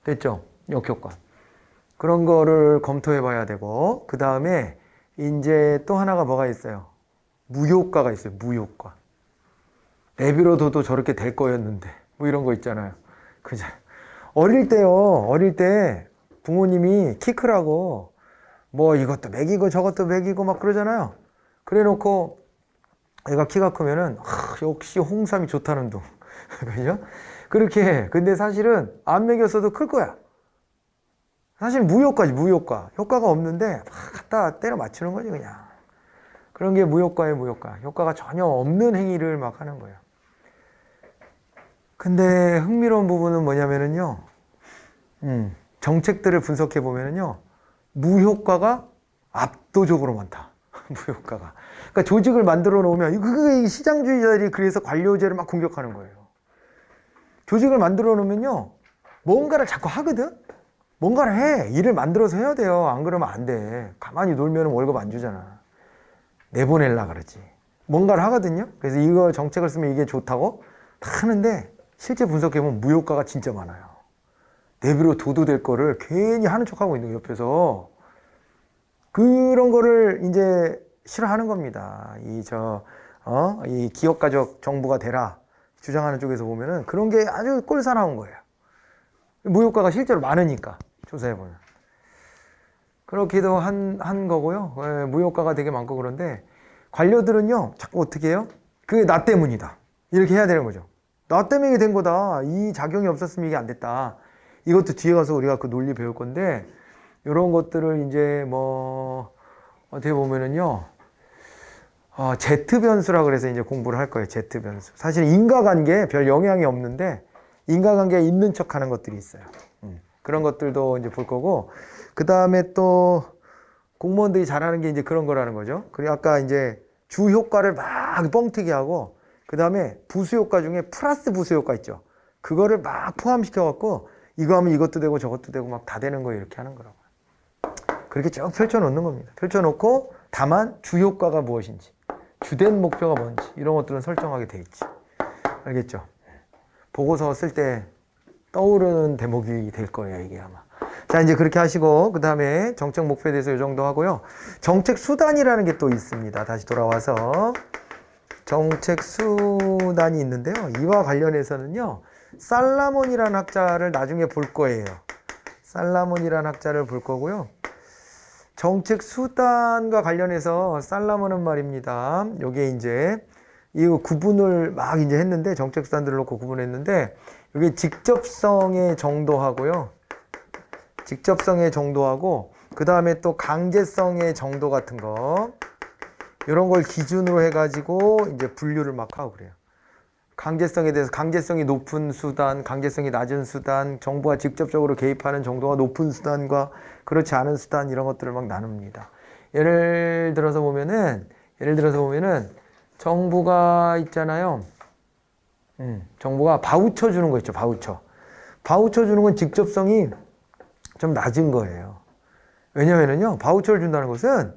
됐죠? 역효과. 그런 거를 검토해 봐야 되고 그 다음에 이제 또 하나가 뭐가 있어요? 무효과가 있어요. 무효과. 내비로둬도 저렇게 될 거였는데 뭐 이런 거 있잖아요. 그죠? 어릴 때 부모님이 키 크라고 뭐 이것도 먹이고 저것도 먹이고 막 그러잖아요. 그래 놓고 애가 키가 크면은 역시 홍삼이 좋다는 둥. 그죠? 그렇게 근데 사실은 안 먹였어도 클 거야. 사실 무효과지, 무효과. 효과가 없는데 막 갖다 때려 맞추는 거지, 그냥. 그런 게 무효과예요, 무효과. 효과가 전혀 없는 행위를 막 하는 거예요. 근데 흥미로운 부분은 뭐냐면은요, 정책들을 분석해 보면은요, 무효과가 압도적으로 많다. 무효과가. 그러니까 조직을 만들어 놓으면, 그게 시장주의자들이 그래서 관료제를 막 공격하는 거예요. 조직을 만들어 놓으면요, 뭔가를 자꾸 하거든? 뭔가를 해. 일을 만들어서 해야 돼요. 안 그러면 안 돼. 가만히 놀면 월급 안 주잖아. 내보낼라 그러지. 뭔가를 하거든요. 그래서 이거 정책을 쓰면 이게 좋다고 다 하는데 실제 분석해보면 무효과가 진짜 많아요. 내비로 도도될 거를 괜히 하는 척하고 있는 거 옆에서. 그런 거를 이제 싫어하는 겁니다. 이 기업가족 정부가 되라 주장하는 쪽에서 보면은 그런 게 아주 꼴사나운 거예요. 무효과가 실제로 많으니까 조사해보면. 그렇기도 한 거고요. 예, 무효과가 되게 많고. 그런데 관료들은요 자꾸 어떻게 해요? 그게 나 때문이다 이렇게 해야 되는 거죠. 나 때문에 된 거다. 이 작용이 없었으면 이게 안 됐다. 이것도 뒤에 가서 우리가 그 논리 배울 건데, 이런 것들을 이제 뭐 어떻게 보면은요 Z변수라 그래서 이제 공부를 할 거예요. Z변수. 사실 인과관계에 별 영향이 없는데 인과관계에 있는 척 하는 것들이 있어요. 그런 것들도 이제 볼 거고, 그 다음에 또 공무원들이 잘하는 게 이제 그런 거라는 거죠. 그리고 아까 이제 주 효과를 막 뻥튀기 하고, 그 다음에 부수 효과 중에 플러스 부수 효과 있죠. 그거를 막 포함시켜 갖고 이거 하면 이것도 되고 저것도 되고 막 다 되는 거예요. 이렇게 하는 거라고요. 그렇게 쭉 펼쳐 놓는 겁니다. 펼쳐 놓고 다만 주 효과가 무엇인지, 주된 목표가 뭔지 이런 것들은 설정하게 돼 있지. 알겠죠? 보고서 쓸 때 떠오르는 대목이 될 거예요, 이게 아마. 자, 이제 그렇게 하시고, 그 다음에 정책 목표에 대해서 이 정도 하고요. 정책 수단이라는 게 또 있습니다. 다시 돌아와서. 정책 수단이 있는데요. 이와 관련해서는요, 살라몬이라는 학자를 나중에 볼 거예요. 살라몬이라는 학자를 볼 거고요. 정책 수단과 관련해서 살라몬은 말입니다. 요게 이제 이 구분을 막 이제 했는데, 정책 수단들을 놓고 구분했는데, 이게 직접성의 정도하고요. 직접성의 정도하고, 그 다음에 또 강제성의 정도 같은 거, 이런 걸 기준으로 해가지고 이제 분류를 막 하고 그래요. 강제성에 대해서 강제성이 높은 수단, 강제성이 낮은 수단, 정부가 직접적으로 개입하는 정도가 높은 수단과 그렇지 않은 수단, 이런 것들을 막 나눕니다. 예를 들어서 보면은 정부가 있잖아요. 정부가 바우처 주는 거 있죠. 바우처 주는 건 직접성이 좀 낮은 거예요. 왜냐면은요, 바우처를 준다는 것은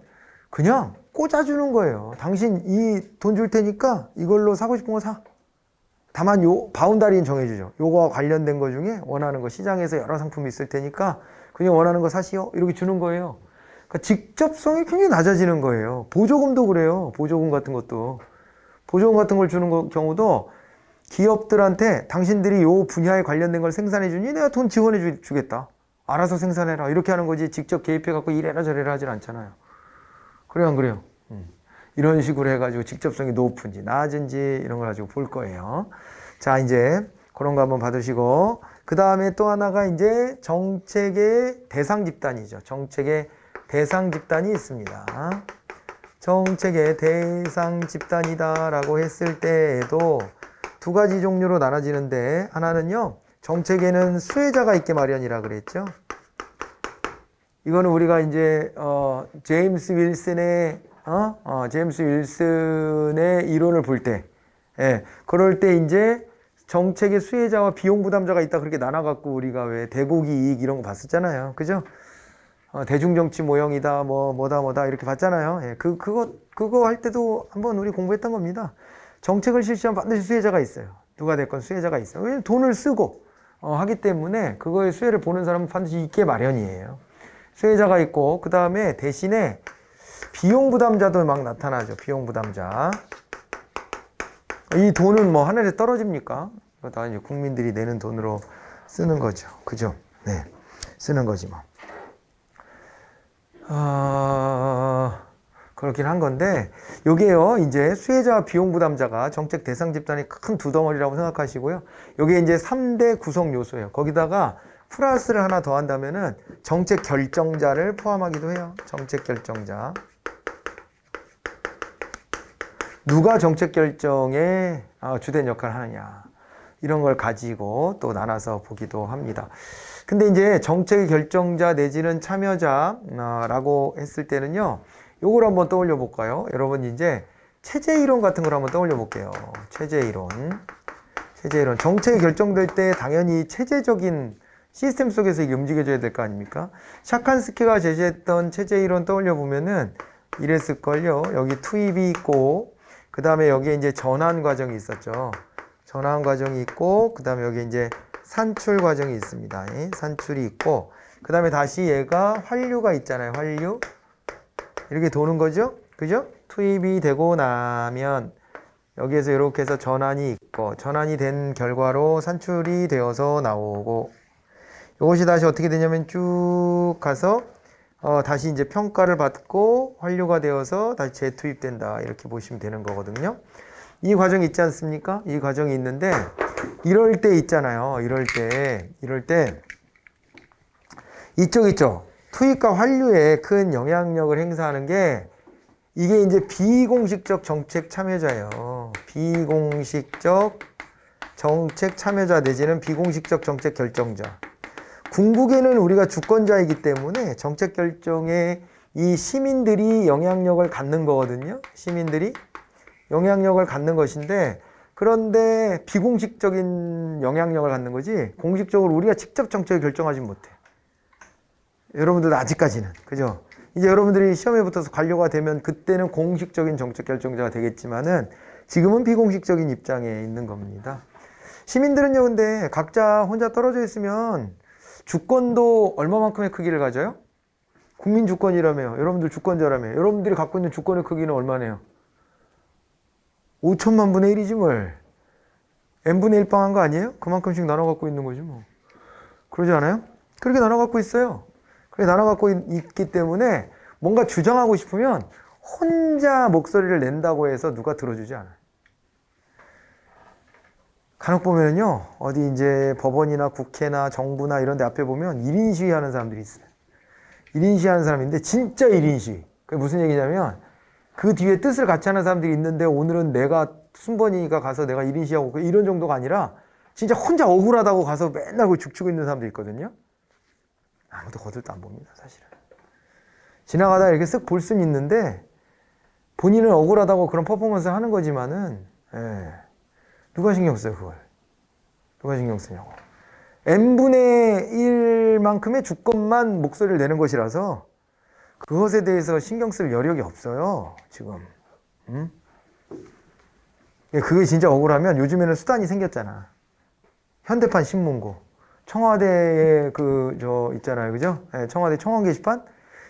그냥 꽂아주는 거예요. 당신 이 돈 줄 테니까 이걸로 사고 싶은 거 사. 다만 요 바운다리는 정해주죠. 요거와 관련된 거 중에 원하는 거, 시장에서 여러 상품이 있을 테니까 그냥 원하는 거 사시오. 이렇게 주는 거예요. 그러니까 직접성이 굉장히 낮아지는 거예요. 보조금도 그래요. 보조금 같은 것도. 보조금 같은 걸 주는 경우도 기업들한테 당신들이 요 분야에 관련된 걸 생산해 주니 내가 돈 지원해 주겠다. 알아서 생산해라. 이렇게 하는 거지, 직접 개입해 갖고 이래라 저래라 하진 않잖아요. 그래요, 안 그래요? 이런 식으로 해가지고 직접성이 높은지 낮은지 이런 걸 가지고 볼 거예요. 자, 이제 그런 거 한번 받으시고, 그 다음에 또 하나가 이제 정책의 대상 집단이죠. 정책의 대상 집단이 있습니다. 정책의 대상 집단이다라고 했을 때에도 두 가지 종류로 나눠지는데, 하나는요, 정책에는 수혜자가 있게 마련이라 그랬죠. 이거는 우리가 이제 제임스 윌슨의 이론을 볼 때, 예, 그럴 때 이제 정책의 수혜자와 비용 부담자가 있다 그렇게 나눠갖고 우리가 왜 대국이 이익 이런 거 봤었잖아요, 그죠? 대중정치 모형이다, 뭐다 이렇게 봤잖아요. 예, 그거 할 때도 한번 우리 공부했던 겁니다. 정책을 실시하면 반드시 수혜자가 있어요. 누가 됐건 수혜자가 있어요. 왜냐면 돈을 쓰고 하기 때문에 그거의 수혜를 보는 사람은 반드시 있게 마련이에요. 수혜자가 있고, 그 다음에 대신에 비용 부담자도 막 나타나죠. 비용 부담자. 이 돈은 뭐 하늘에 떨어집니까? 이거 다 이제 국민들이 내는 돈으로 쓰는 거죠. 그죠? 네. 쓰는 거지 뭐. 그렇긴 한 건데, 요게요, 이제 수혜자와 비용 부담자가 정책 대상 집단의 큰 두 덩어리라고 생각하시고요. 요게 이제 3대 구성 요소예요. 거기다가 플러스를 하나 더 한다면은 정책 결정자를 포함하기도 해요. 정책 결정자. 누가 정책 결정에 주된 역할을 하느냐. 이런 걸 가지고 또 나눠서 보기도 합니다. 근데 이제 정책의 결정자 내지는 참여자라고 했을 때는요, 요걸 한번 떠올려 볼까요? 여러분 이제 체제 이론 같은 걸 한번 떠올려 볼게요. 체제 이론. 정책이 결정될 때 당연히 체제적인 시스템 속에서 이게 움직여져야 될 거 아닙니까? 샤칸스키가 제시했던 체제 이론 떠올려 보면은 이랬을걸요. 여기 투입이 있고, 그 다음에 여기에 이제 전환 과정이 있었죠. 전환 과정이 있고, 그 다음에 여기 이제 산출 과정이 있습니다. 산출이 있고, 그 다음에 다시 얘가 환류가 있잖아요. 환류. 이렇게 도는 거죠. 그죠? 투입이 되고 나면 여기에서 이렇게 해서 전환이 있고, 전환이 된 결과로 산출이 되어서 나오고, 이것이 다시 어떻게 되냐면 쭉 가서 다시 이제 평가를 받고 환류가 되어서 다시 재투입된다. 이렇게 보시면 되는 거거든요. 이 과정이 있지 않습니까? 이 과정이 있는데, 이럴 때 있잖아요. 이럴 때 이쪽 있죠. 투입과 환류에 큰 영향력을 행사하는 게 이게 이제 비공식적 정책 참여자예요. 비공식적 정책 참여자 내지는 비공식적 정책 결정자. 궁극에는 우리가 주권자이기 때문에 정책 결정에 이 시민들이 영향력을 갖는 거거든요. 시민들이 영향력을 갖는 것인데, 그런데 비공식적인 영향력을 갖는 거지 공식적으로 우리가 직접 정책을 결정하지 못해. 여러분들도 아직까지는. 그죠? 이제 여러분들이 시험에 붙어서 관료가 되면 그때는 공식적인 정책 결정자가 되겠지만은 지금은 비공식적인 입장에 있는 겁니다. 시민들은요, 근데 각자 혼자 떨어져 있으면 주권도 얼마만큼의 크기를 가져요? 국민 주권이라며요. 여러분들 주권자라며요. 여러분들이 갖고 있는 주권의 크기는 얼마네요? 5천만 분의 1이지 뭘. n분의 1 빵한 거 아니에요? 그만큼씩 나눠 갖고 있는 거지 뭐. 그러지 않아요? 그렇게 나눠 갖고 있어요. 그렇게 나눠 갖고 있기 때문에 뭔가 주장하고 싶으면 혼자 목소리를 낸다고 해서 누가 들어주지 않아요. 간혹 보면요, 어디 이제 법원이나 국회나 정부나 이런 데 앞에 보면 1인 시위 하는 사람들이 있어요. 1인 시위 하는 사람인데 진짜 1인 시위. 그게 무슨 얘기냐면 그 뒤에 뜻을 같이 하는 사람들이 있는데 오늘은 내가 순번이가 가서 내가 1인 시위하고 이런 정도가 아니라 진짜 혼자 억울하다고 가서 맨날 그 죽치고 있는 사람들이 있거든요. 아무도 거들도 안 봅니다, 사실은. 지나가다 이렇게 쓱 볼 수는 있는데 본인은 억울하다고 그런 퍼포먼스를 하는 거지만은 누가 신경 써요, 그걸? 누가 신경 쓰냐고. n분의 1만큼의 주권만 목소리를 내는 것이라서 그것에 대해서 신경 쓸 여력이 없어요, 지금. 응? 그게 진짜 억울하면 요즘에는 수단이 생겼잖아. 현대판 신문고. 청와대에 있잖아요. 그죠? 청와대 청원 게시판?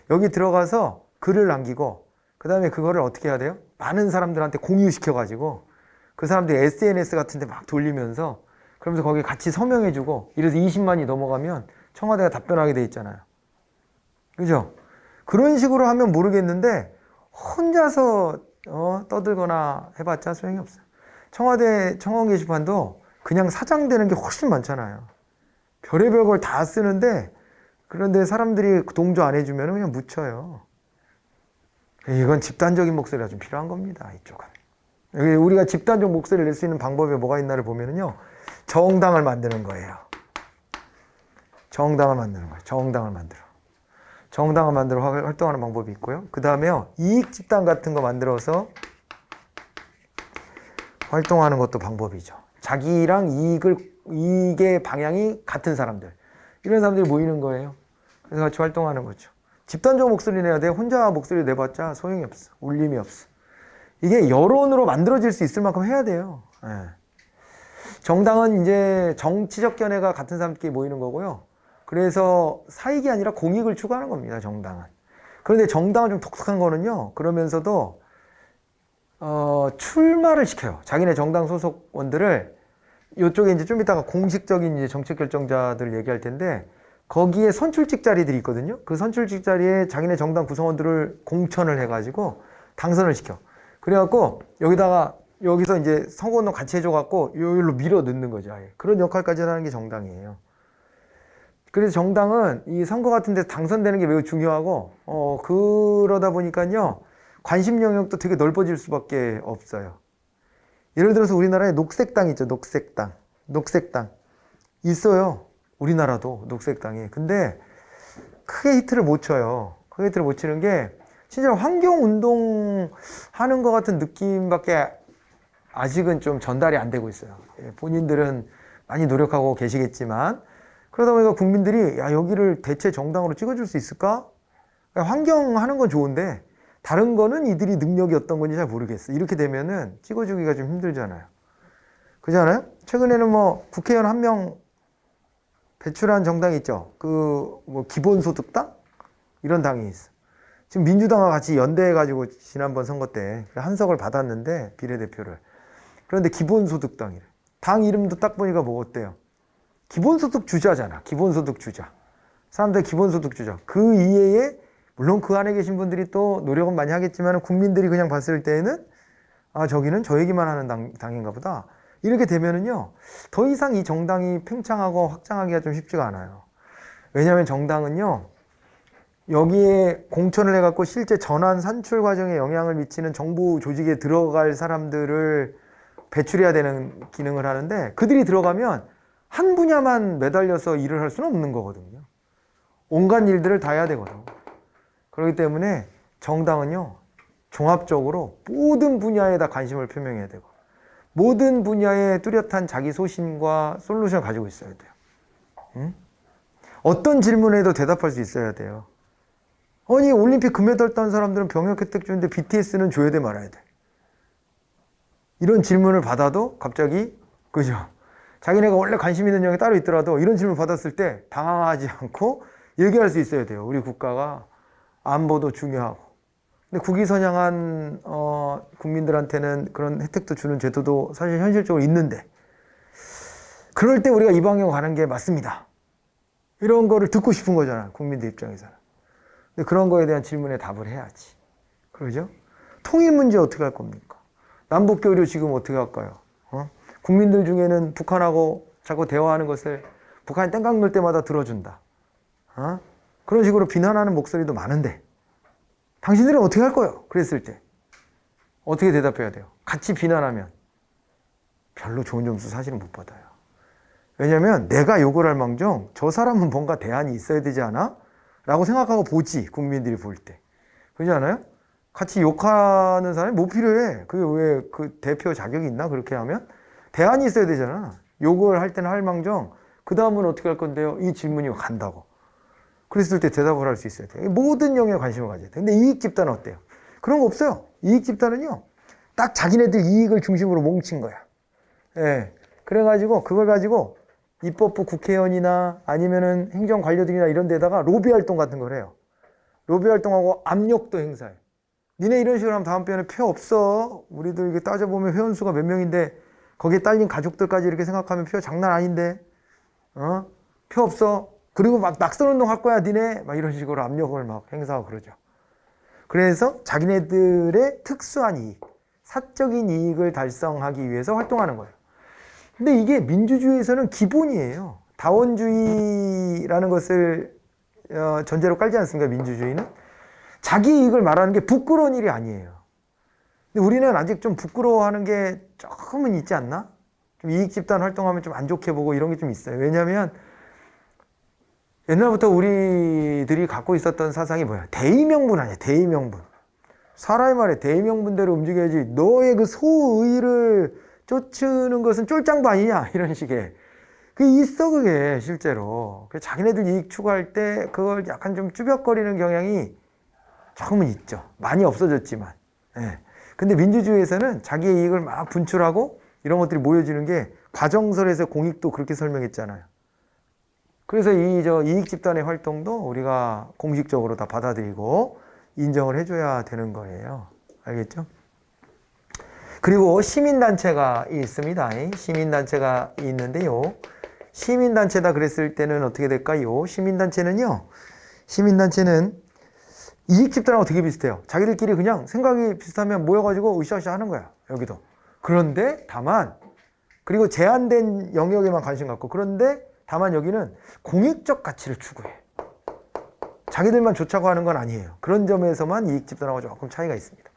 여기 들어가서 글을 남기고, 그 다음에 그거를 어떻게 해야 돼요? 많은 사람들한테 공유시켜가지고, 그 사람들이 SNS 같은 데 막 돌리면서, 그러면서 거기 같이 서명해주고, 이래서 20만이 넘어가면 청와대가 답변하게 돼 있잖아요. 그죠? 그런 식으로 하면 모르겠는데, 혼자서, 떠들거나 해봤자 소용이 없어요. 청와대 청원 게시판도 그냥 사장되는 게 훨씬 많잖아요. 별의별 걸 다 쓰는데, 그런데 사람들이 동조 안 해주면 그냥 묻혀요. 이건 집단적인 목소리가 좀 필요한 겁니다, 이쪽은. 우리가 집단적 목소리를 낼 수 있는 방법이 뭐가 있나를 보면은요, 정당을 만드는 거예요. 정당을 만드는 거예요. 정당을 만들어 활동하는 방법이 있고요. 그 다음에요, 이익 집단 같은 거 만들어서 활동하는 것도 방법이죠. 자기랑 이익의 방향이 같은 사람들, 이런 사람들이 모이는 거예요. 그래서 같이 활동하는 거죠. 집단적 목소리 내야 돼. 혼자 목소리 내봤자 소용이 없어. 울림이 없어. 이게 여론으로 만들어질 수 있을 만큼 해야 돼요. 정당은 이제 정치적 견해가 같은 사람끼리 모이는 거고요. 그래서 사익이 아니라 공익을 추구하는 겁니다, 정당은. 그런데 정당은 좀 독특한 거는요, 그러면서도 출마를 시켜요. 자기네 정당 소속원들을. 이쪽에 이제 좀 이따가 공식적인 이제 정책 결정자들 얘기할 텐데, 거기에 선출직 자리들이 있거든요. 그 선출직 자리에 자기네 정당 구성원들을 공천을 해가지고 당선을 시켜. 그래갖고 여기서 이제 선거운동 같이 해줘갖고 여기로 밀어 넣는 거죠. 아예. 그런 역할까지 하는 게 정당이에요. 그래서 정당은 이 선거 같은 데서 당선되는 게 매우 중요하고, 그러다 보니까요, 관심 영역도 되게 넓어질 수밖에 없어요. 예를 들어서 우리나라에 녹색당 있죠, 녹색당. 녹색당. 있어요. 우리나라도 녹색당이. 근데 크게 히트를 못 쳐요. 크게 히트를 못 치는 게, 진짜 환경운동 하는 것 같은 느낌밖에 아직은 좀 전달이 안 되고 있어요. 본인들은 많이 노력하고 계시겠지만, 그러다 보니까 국민들이, 야, 여기를 대체 정당으로 찍어줄 수 있을까? 환경 하는 건 좋은데, 다른 거는 이들이 능력이 어떤 건지 잘 모르겠어. 이렇게 되면은 찍어주기가 좀 힘들잖아요. 그렇지 않아요? 최근에는 뭐 국회의원 한 명 배출한 정당이 있죠. 뭐 기본소득당? 이런 당이 있어. 지금 민주당과 같이 연대해가지고 지난번 선거 때 한석을 받았는데, 비례대표를. 그런데 기본소득당이래. 당 이름도 딱 보니까 뭐 어때요? 기본소득 주자잖아. 기본소득 주자. 사람들 기본소득 주자. 그 이외에 물론 그 안에 계신 분들이 또 노력은 많이 하겠지만 국민들이 그냥 봤을 때는 아, 저기는 저 얘기만 하는 당인가 보다. 이렇게 되면은요, 더 이상 이 정당이 팽창하고 확장하기가 좀 쉽지가 않아요. 왜냐하면 정당은요, 여기에 공천을 해갖고 실제 전환 산출 과정에 영향을 미치는 정부 조직에 들어갈 사람들을 배출해야 되는 기능을 하는데, 그들이 들어가면 한 분야만 매달려서 일을 할 수는 없는 거거든요. 온갖 일들을 다 해야 되거든. 그렇기 때문에 정당은요, 종합적으로 모든 분야에 다 관심을 표명해야 되고, 모든 분야에 뚜렷한 자기 소신과 솔루션을 가지고 있어야 돼요. 응? 어떤 질문에도 대답할 수 있어야 돼요. 아니, 올림픽 금메달 딴 사람들은 병역 혜택 주는데 BTS는 줘야 돼, 말아야 돼? 이런 질문을 받아도 갑자기, 그죠? 자기네가 원래 관심 있는 영역이 따로 있더라도 이런 질문 받았을 때 당황하지 않고 얘기할 수 있어야 돼요. 우리 국가가 안보도 중요하고. 근데 국위선양한 국민들한테는 그런 혜택도 주는 제도도 사실 현실적으로 있는데, 그럴 때 우리가 이 방향으로 가는 게 맞습니다. 이런 거를 듣고 싶은 거잖아요, 국민들 입장에서는. 근데 그런 거에 대한 질문에 답을 해야지. 그러죠? 통일 문제 어떻게 할 겁니까? 남북 교류 지금 어떻게 할까요? 국민들 중에는 북한하고 자꾸 대화하는 것을 북한이 땡깡 놀 때마다 들어준다. 그런 식으로 비난하는 목소리도 많은데, 당신들은 어떻게 할 거예요? 그랬을 때 어떻게 대답해야 돼요? 같이 비난하면 별로 좋은 점수 사실은 못 받아요. 왜냐하면 내가 욕을 할 망정 저 사람은 뭔가 대안이 있어야 되지 않아? 라고 생각하고 보지, 국민들이 볼 때. 그렇지 않아요? 같이 욕하는 사람이 뭐 필요해? 그게 왜 그 대표 자격이 있나? 그렇게 하면 대안이 있어야 되잖아. 욕을 할 때는 할 망정 그 다음은 어떻게 할 건데요? 이 질문이 간다고. 그랬을 때 대답을 할 수 있어야 돼요. 모든 영역에 관심을 가져야 돼요. 근데 이익 집단은 어때요? 그런 거 없어요. 이익 집단은요, 딱 자기네들 이익을 중심으로 뭉친 거야. 예. 그래가지고 그걸 가지고 입법부 국회의원이나 아니면은 행정관료들이나 이런 데다가 로비 활동 같은 걸 해요. 로비 활동하고 압력도 행사해. 니네 이런 식으로 하면 다음번에 표 없어. 우리들 이게 따져보면 회원수가 몇 명인데 거기에 딸린 가족들까지 이렇게 생각하면 표 장난 아닌데, 표 없어. 그리고 막 낙선운동 할 거야, 니네. 막 이런 식으로 압력을 막 행사하고 그러죠. 그래서 자기네들의 특수한 이익, 사적인 이익을 달성하기 위해서 활동하는 거예요. 근데 이게 민주주의에서는 기본이에요. 다원주의라는 것을 전제로 깔지 않습니까, 민주주의는? 자기 이익을 말하는 게 부끄러운 일이 아니에요. 근데 우리는 아직 좀 부끄러워하는 게 조금은 있지 않나? 좀 이익 집단 활동하면 좀 안 좋게 보고 이런 게 좀 있어요. 왜냐하면 옛날부터 우리들이 갖고 있었던 사상이 뭐야? 대의명분 아니야, 대의명분. 사람의 말에 대의명분대로 움직여야지, 너의 그 소의를 쫓는 것은 쫄짱부 아니냐? 이런 식의. 그게 있어, 그게, 실제로. 그래서 자기네들 이익 추구할 때 그걸 약간 좀 쭈뼛거리는 경향이 조금은 있죠. 많이 없어졌지만. 예. 근데 민주주의에서는 자기의 이익을 막 분출하고 이런 것들이 모여지는 게 과정설에서 공익도 그렇게 설명했잖아요. 그래서 이익 집단의 활동도 우리가 공식적으로 다 받아들이고 인정을 해줘야 되는 거예요. 알겠죠? 그리고 시민단체가 있습니다. 시민단체가 있는데요. 시민단체다 그랬을 때는 어떻게 될까요? 시민단체는 이익 집단하고 되게 비슷해요. 자기들끼리 그냥 생각이 비슷하면 모여가지고 으쌰으쌰 하는 거야, 여기도. 그런데 다만, 그리고 제한된 영역에만 관심 갖고, 그런데 다만 여기는 공익적 가치를 추구해. 자기들만 좋자고 하는 건 아니에요. 그런 점에서만 이익 집단하고 조금 차이가 있습니다.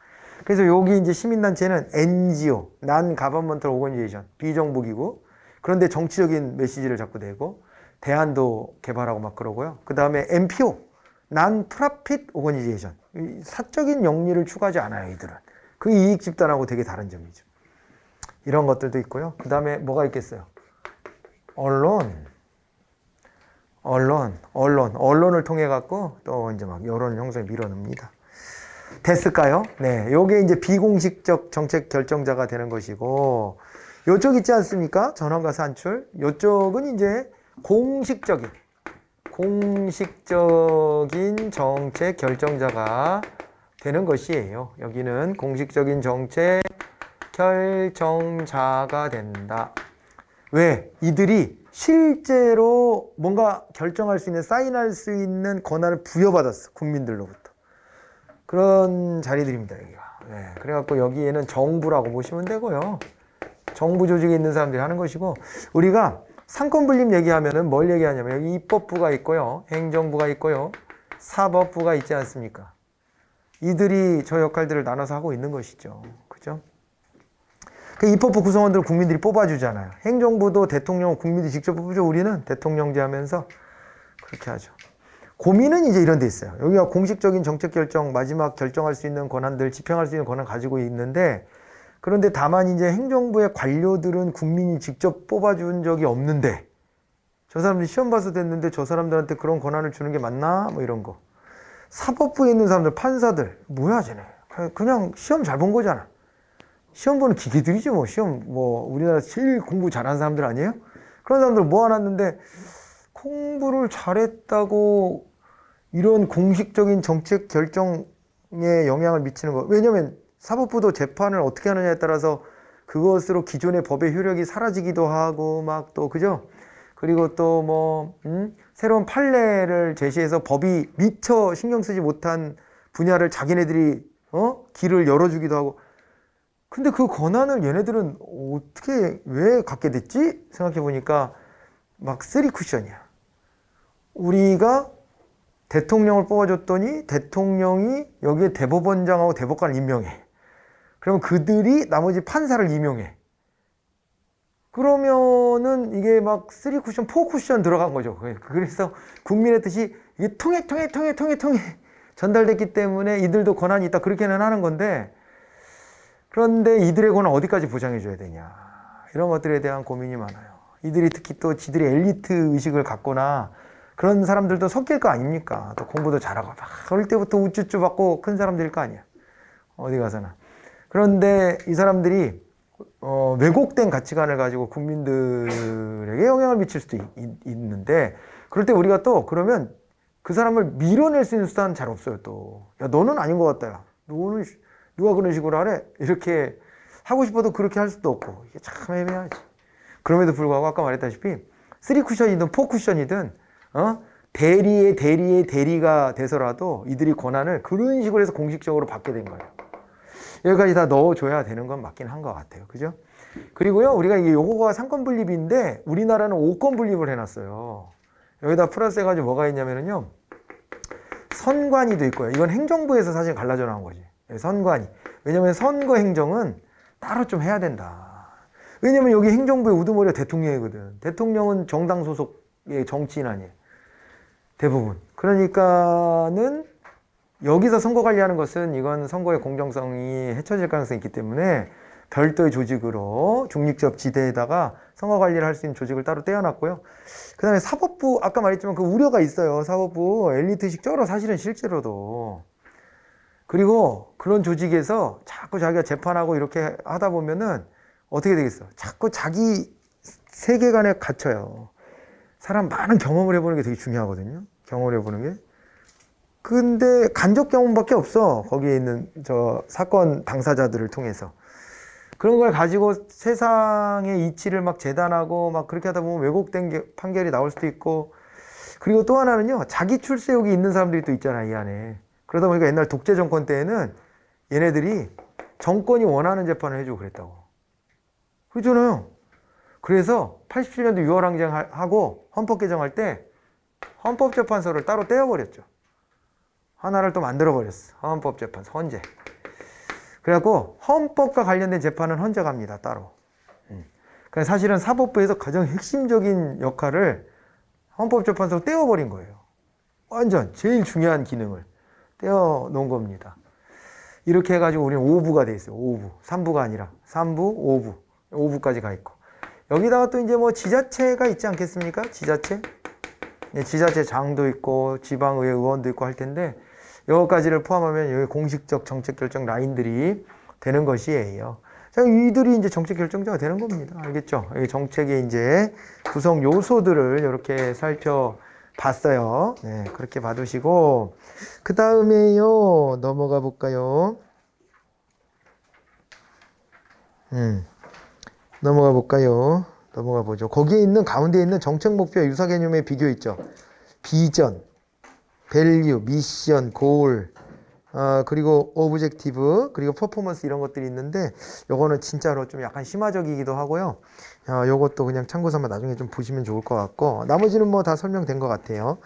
그래서 여기 이제 시민단체는 NGO, Non-Governmental Organization, 비정부기구. 그런데 정치적인 메시지를 자꾸 내고 대안도 개발하고 막 그러고요. 그 다음에 NPO, Non-Profit Organization. 사적인 영리를 추구하지 않아요, 이들은. 그 이익 집단하고 되게 다른 점이죠. 이런 것들도 있고요. 그 다음에 뭐가 있겠어요? 언론을 통해 갖고 또 이제 막 여론 형성에 밀어넣습니다. 됐을까요? 네, 요게 이제 비공식적 정책 결정자가 되는 것이고, 요쪽 있지 않습니까? 전환과 산출. 요쪽은 이제 공식적인 정책 결정자가 되는 것이에요. 여기는 공식적인 정책 결정자가 된다. 왜? 이들이 실제로 뭔가 결정할 수 있는, 사인할 수 있는 권한을 부여받았어. 국민들로부터. 그런 자리들입니다, 여기가. 네, 그래갖고 여기에는 정부라고 보시면 되고요. 정부 조직에 있는 사람들이 하는 것이고, 우리가 상권분립 얘기하면은 뭘 얘기하냐면, 여기 입법부가 있고요. 행정부가 있고요. 사법부가 있지 않습니까? 이들이 저 역할들을 나눠서 하고 있는 것이죠. 그죠? 그 입법부 구성원들을 국민들이 뽑아주잖아요. 행정부도 대통령, 국민들이 직접 뽑죠. 우리는 대통령제 하면서 그렇게 하죠. 고민은 이제 이런 데 있어요. 여기가 공식적인 정책 결정, 마지막 결정할 수 있는 권한들, 집행할 수 있는 권한 가지고 있는데, 그런데 다만 이제 행정부의 관료들은 국민이 직접 뽑아준 적이 없는데, 저 사람들이 시험 봐서 됐는데 저 사람들한테 그런 권한을 주는 게 맞나? 뭐 이런 거. 사법부에 있는 사람들, 판사들, 뭐야 쟤네. 그냥 시험 잘 본 거잖아. 시험 보는 기계들이지 뭐. 시험 뭐 우리나라에서 제일 공부 잘하는 사람들 아니에요? 그런 사람들 모아놨는데 공부를 잘했다고 이런 공식적인 정책 결정에 영향을 미치는 거. 왜냐면 사법부도 재판을 어떻게 하느냐에 따라서 그것으로 기존의 법의 효력이 사라지기도 하고 막 또 그죠? 그리고 또 뭐 새로운 판례를 제시해서 법이 미처 신경 쓰지 못한 분야를 자기네들이 길을 열어주기도 하고. 근데 그 권한을 얘네들은 어떻게 왜 갖게 됐지? 생각해 보니까 막 쓰리 쿠션이야. 우리가 대통령을 뽑아줬더니 대통령이 여기에 대법원장하고 대법관을 임명해. 그러면 그들이 나머지 판사를 임명해. 그러면은 이게 막 3쿠션, 4쿠션 들어간 거죠. 그래서 국민의 뜻이 이게 통해 전달됐기 때문에 이들도 권한이 있다. 그렇게는 하는 건데, 그런데 이들의 권한 어디까지 보장해줘야 되냐. 이런 것들에 대한 고민이 많아요. 이들이 특히 또 지들이 엘리트 의식을 갖거나 그런 사람들도 섞일 거 아닙니까? 또 공부도 잘하고 막 어릴 때부터 우쭈쭈 받고 큰 사람들일 거 아니야. 어디 가서나. 그런데 이 사람들이 왜곡된 가치관을 가지고 국민들에게 영향을 미칠 수도 있는데, 그럴 때 우리가 또 그러면 그 사람을 밀어낼 수 있는 수단은 잘 없어요. 또 야, 너는 아닌 것 같다. 야, 너는 누가 그런 식으로 하래? 이렇게 하고 싶어도 그렇게 할 수도 없고, 이게 참 애매하지. 그럼에도 불구하고 아까 말했다시피 3쿠션이든 4쿠션이든 대리의 대리가 돼서라도 이들이 권한을 그런 식으로 해서 공식적으로 받게 된 거예요. 여기까지 다 넣어줘야 되는 건 맞긴 한 것 같아요. 그죠? 그리고요, 우리가 이게 요거가 상권 분립인데 우리나라는 5권 분립을 해놨어요. 여기다 플러스 해가지고 뭐가 있냐면요, 선관위도 있고요. 이건 행정부에서 사실 갈라져 나온 거지. 선관위. 왜냐면 선거 행정은 따로 좀 해야 된다. 왜냐면 여기 행정부의 우두머리가 대통령이거든. 대통령은 정당 소속의 정치인 아니에요. 대부분. 그러니까는 여기서 선거 관리하는 것은 이건 선거의 공정성이 해쳐질 가능성이 있기 때문에 별도의 조직으로 중립적 지대에다가 선거 관리를 할 수 있는 조직을 따로 떼어놨고요. 그 다음에 사법부, 아까 말했지만 그 우려가 있어요. 사법부 엘리트식 쩔어, 사실은 실제로도. 그리고 그런 조직에서 자꾸 자기가 재판하고 이렇게 하다 보면은 어떻게 되겠어? 자꾸 자기 세계관에 갇혀요. 사람 많은 경험을 해보는 게 되게 중요하거든요. 경험을 해보는 게. 근데 간접 경험밖에 없어. 거기에 있는 저 사건 당사자들을 통해서. 그런 걸 가지고 세상의 이치를 막 재단하고 막 그렇게 하다 보면 왜곡된 판결이 나올 수도 있고. 그리고 또 하나는요, 자기 출세욕이 있는 사람들이 또 있잖아, 이 안에. 그러다 보니까 옛날 독재 정권 때에는 얘네들이 정권이 원하는 재판을 해주고 그랬다고. 그러잖아요. 그래서 87년도 6월 항쟁하고 헌법 개정할 때 헌법재판소를 따로 떼어버렸죠. 하나를 또 만들어버렸어. 헌법재판소, 헌재. 그래갖고 헌법과 관련된 재판은 헌재가 합니다. 따로. 그러니까 사실은 사법부에서 가장 핵심적인 역할을 헌법재판소로 떼어버린 거예요. 완전 제일 중요한 기능을 떼어놓은 겁니다. 이렇게 해가지고 우리는 5부가 돼 있어요. 5부. 3부가 아니라 3부, 5부. 5부까지 가 있고. 여기다가 또 이제 뭐 지자체가 있지 않겠습니까? 지자체? 네, 지자체장도 있고 지방의회 의원도 있고 할 텐데 여기까지를 포함하면 여기 공식적 정책 결정 라인들이 되는 것이에요. 자, 이들이 이제 정책 결정자가 되는 겁니다. 알겠죠? 이 정책의 이제 구성 요소들을 이렇게 살펴봤어요. 네, 그렇게 봐두시고 그 다음에요 넘어가 볼까요? 넘어가 볼까요? 넘어가 보죠. 거기에 있는 가운데 있는 정책 목표와 유사 개념의 비교 있죠. 비전, 밸류, 미션, 골, 그리고 오브젝티브, 그리고 퍼포먼스 이런 것들이 있는데 요거는 진짜로 좀 약간 심화적이기도 하고요. 요것도 그냥 참고 삼아 나중에 좀 보시면 좋을 것 같고 나머지는 뭐 다 설명된 것 같아요.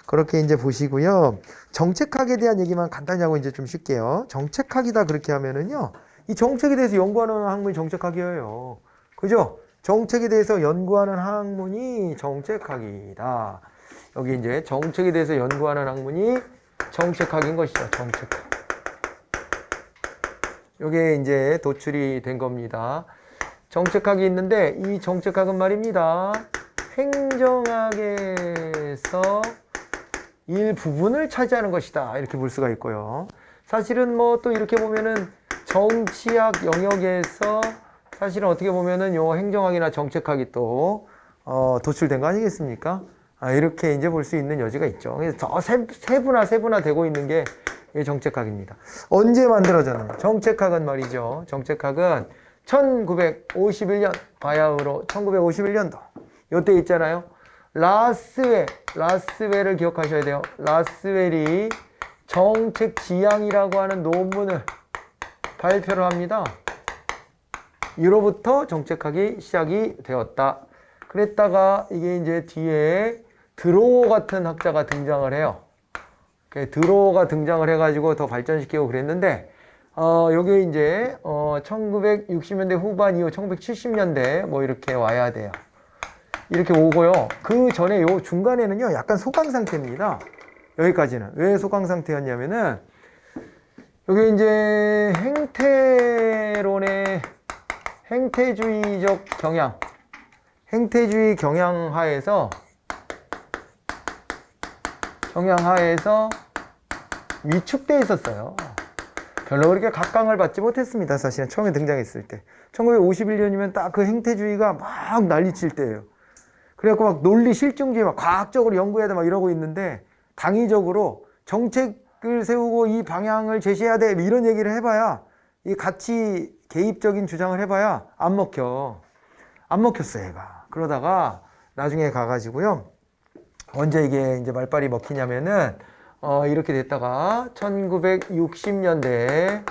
그렇게 이제 보시고요. 정책학에 대한 얘기만 간단히 하고 이제 좀 쉴게요. 정책학이다 그렇게 하면은요. 이 정책에 대해서 연구하는 학문이 정책학이에요. 그죠? 정책에 대해서 연구하는 학문이 정책학이다. 여기 이제 정책에 대해서 연구하는 학문이 정책학인 것이죠. 정책학. 이게 이제 도출이 된 겁니다. 정책학이 있는데 이 정책학은 말입니다. 행정학에서 일부분을 차지하는 것이다. 이렇게 볼 수가 있고요. 사실은 뭐 또 이렇게 보면은 정치학 영역에서 사실은 어떻게 보면은 요 행정학이나 정책학이 또 도출된 거 아니겠습니까? 이렇게 이제 볼 수 있는 여지가 있죠. 그래서 더 세분화 되고 있는 게 정책학입니다. 언제 만들어졌나요? 정책학은 말이죠. 정책학은 1951년 바야흐로 1951년도 요때 있잖아요. 라스웰을 기억하셔야 돼요. 라스웰이 정책 지향이라고 하는 논문을 발표를 합니다. 이로부터 정책학이 시작이 되었다. 그랬다가 이게 이제 뒤에 드로어 같은 학자가 등장을 해요. 드로어가 등장을 해가지고 더 발전시키고 그랬는데, 요게 이제, 1960년대 후반 이후 1970년대 뭐 이렇게 와야 돼요. 이렇게 오고요. 그 전에 요 중간에는요, 약간 소강 상태입니다. 여기까지는. 왜 소강 상태였냐면은, 요게 이제 행태주의적 경향, 행태주의 경향하에서 위축돼 있었어요. 별로 그렇게 각광을 받지 못했습니다. 사실은 처음에 등장했을 때 1951년이면 딱 그 행태주의가 막 난리칠 때예요. 그래갖고 막 논리 실증주의 막 과학적으로 연구해야 돼 막 이러고 있는데 당위적으로 정책을 세우고 이 방향을 제시해야 돼 이런 얘기를 해봐야 이 가치 개입적인 주장을 해봐야 안 먹혔어요 얘가. 그러다가 나중에 가가지고요 언제 이게 이제 말빨이 먹히냐면은 이렇게 됐다가 1960년대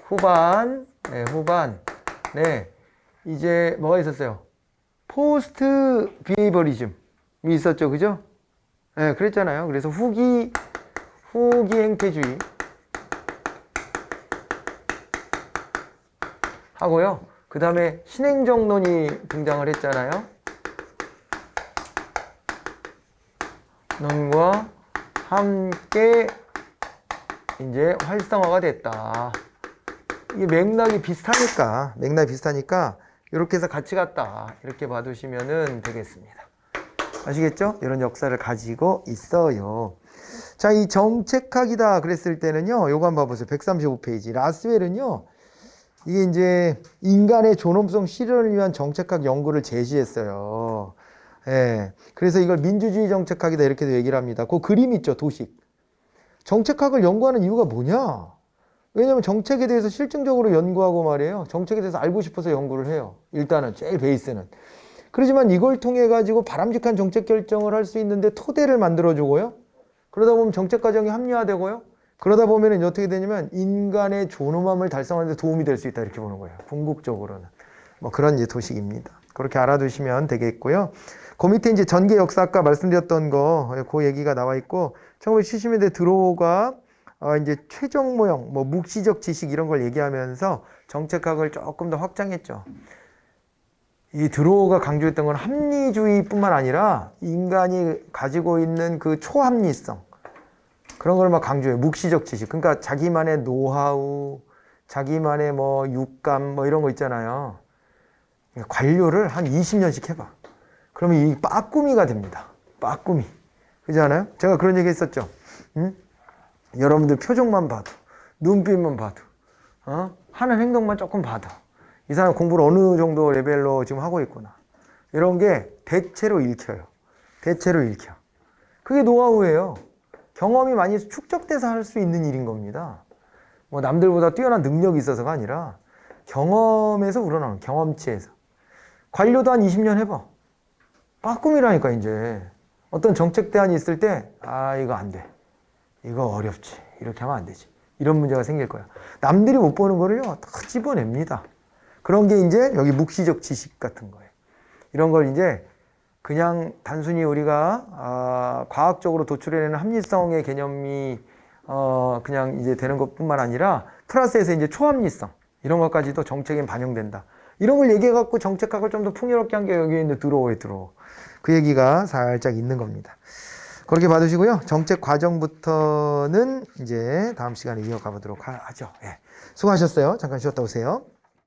후반 이제 뭐가 있었어요? 포스트 비헤이버리즘이 있었죠, 그죠? 네, 그랬잖아요. 그래서 후기 행태주의 하고요. 그 다음에 신행정론이 등장을 했잖아요. 론과 함께 이제 활성화가 됐다. 이게 맥락이 비슷하니까 이렇게 해서 같이 갔다. 이렇게 봐두시면 되겠습니다. 아시겠죠? 이런 역사를 가지고 있어요. 자, 이 정책학이다 그랬을 때는요. 요거 한번 봐보세요. 135페이지. 라스웰은요. 이게 이제 인간의 존엄성 실현을 위한 정책학 연구를 제시했어요. 예. 그래서 이걸 민주주의 정책학이다 이렇게도 얘기를 합니다. 그 그림 있죠, 도식. 정책학을 연구하는 이유가 뭐냐? 왜냐면 정책에 대해서 실증적으로 연구하고 말이에요. 정책에 대해서 알고 싶어서 연구를 해요. 일단은 제일 베이스는. 그렇지만 이걸 통해 가지고 바람직한 정책 결정을 할 수 있는데 토대를 만들어주고요. 그러다 보면 정책 과정이 합리화되고요. 그러다 보면 어떻게 되냐면 인간의 존엄함을 달성하는 데 도움이 될 수 있다 이렇게 보는 거예요. 궁극적으로는. 뭐 그런 이제 도식입니다. 그렇게 알아두시면 되겠고요. 그 밑에 이제 전개 역사 아까 말씀드렸던 거, 그 얘기가 나와 있고, 1970년대 드로우가 이제 최종 모형, 뭐 묵시적 지식 이런 걸 얘기하면서 정책학을 조금 더 확장했죠. 이 드로우가 강조했던 건 합리주의뿐만 아니라 인간이 가지고 있는 그 초합리성, 그런 걸 막 강조해요. 묵시적 지식. 그러니까 자기만의 노하우, 자기만의 뭐 육감 뭐 이런 거 있잖아요. 그러니까 관료를 한 20년씩 해봐. 그러면 이 빠꾸미가 됩니다. 빠꾸미. 그렇지 않아요? 제가 그런 얘기 했었죠. 응? 여러분들 표정만 봐도, 눈빛만 봐도, 하는 행동만 조금 봐도 이 사람 공부를 어느 정도 레벨로 지금 하고 있구나. 이런 게 대체로 읽혀요. 대체로 읽혀. 그게 노하우예요. 경험이 많이 축적돼서 할 수 있는 일인 겁니다. 뭐 남들보다 뛰어난 능력이 있어서가 아니라 경험에서 우러나는, 경험치에서. 관료도 한 20년 해봐. 빠꿈이라니까. 이제 어떤 정책 대안이 있을 때 이거 안 돼, 이거 어렵지, 이렇게 하면 안 되지, 이런 문제가 생길 거야. 남들이 못 보는 거를요 다 집어냅니다. 그런 게 이제 여기 묵시적 지식 같은 거예요. 이런 걸 이제 그냥 단순히 우리가 과학적으로 도출해내는 합리성의 개념이 그냥 이제 되는 것뿐만 아니라 플러스에서 이제 초합리성 이런 것까지도 정책에 반영된다. 이런 걸 얘기해갖고 정책학을 좀 더 풍요롭게 한 게 여기 있는 드로우에 들어오. 그 얘기가 살짝 있는 겁니다. 그렇게 봐두시고요. 정책 과정부터는 이제 다음 시간에 이어가 보도록 하죠. 예. 수고하셨어요. 잠깐 쉬었다 오세요.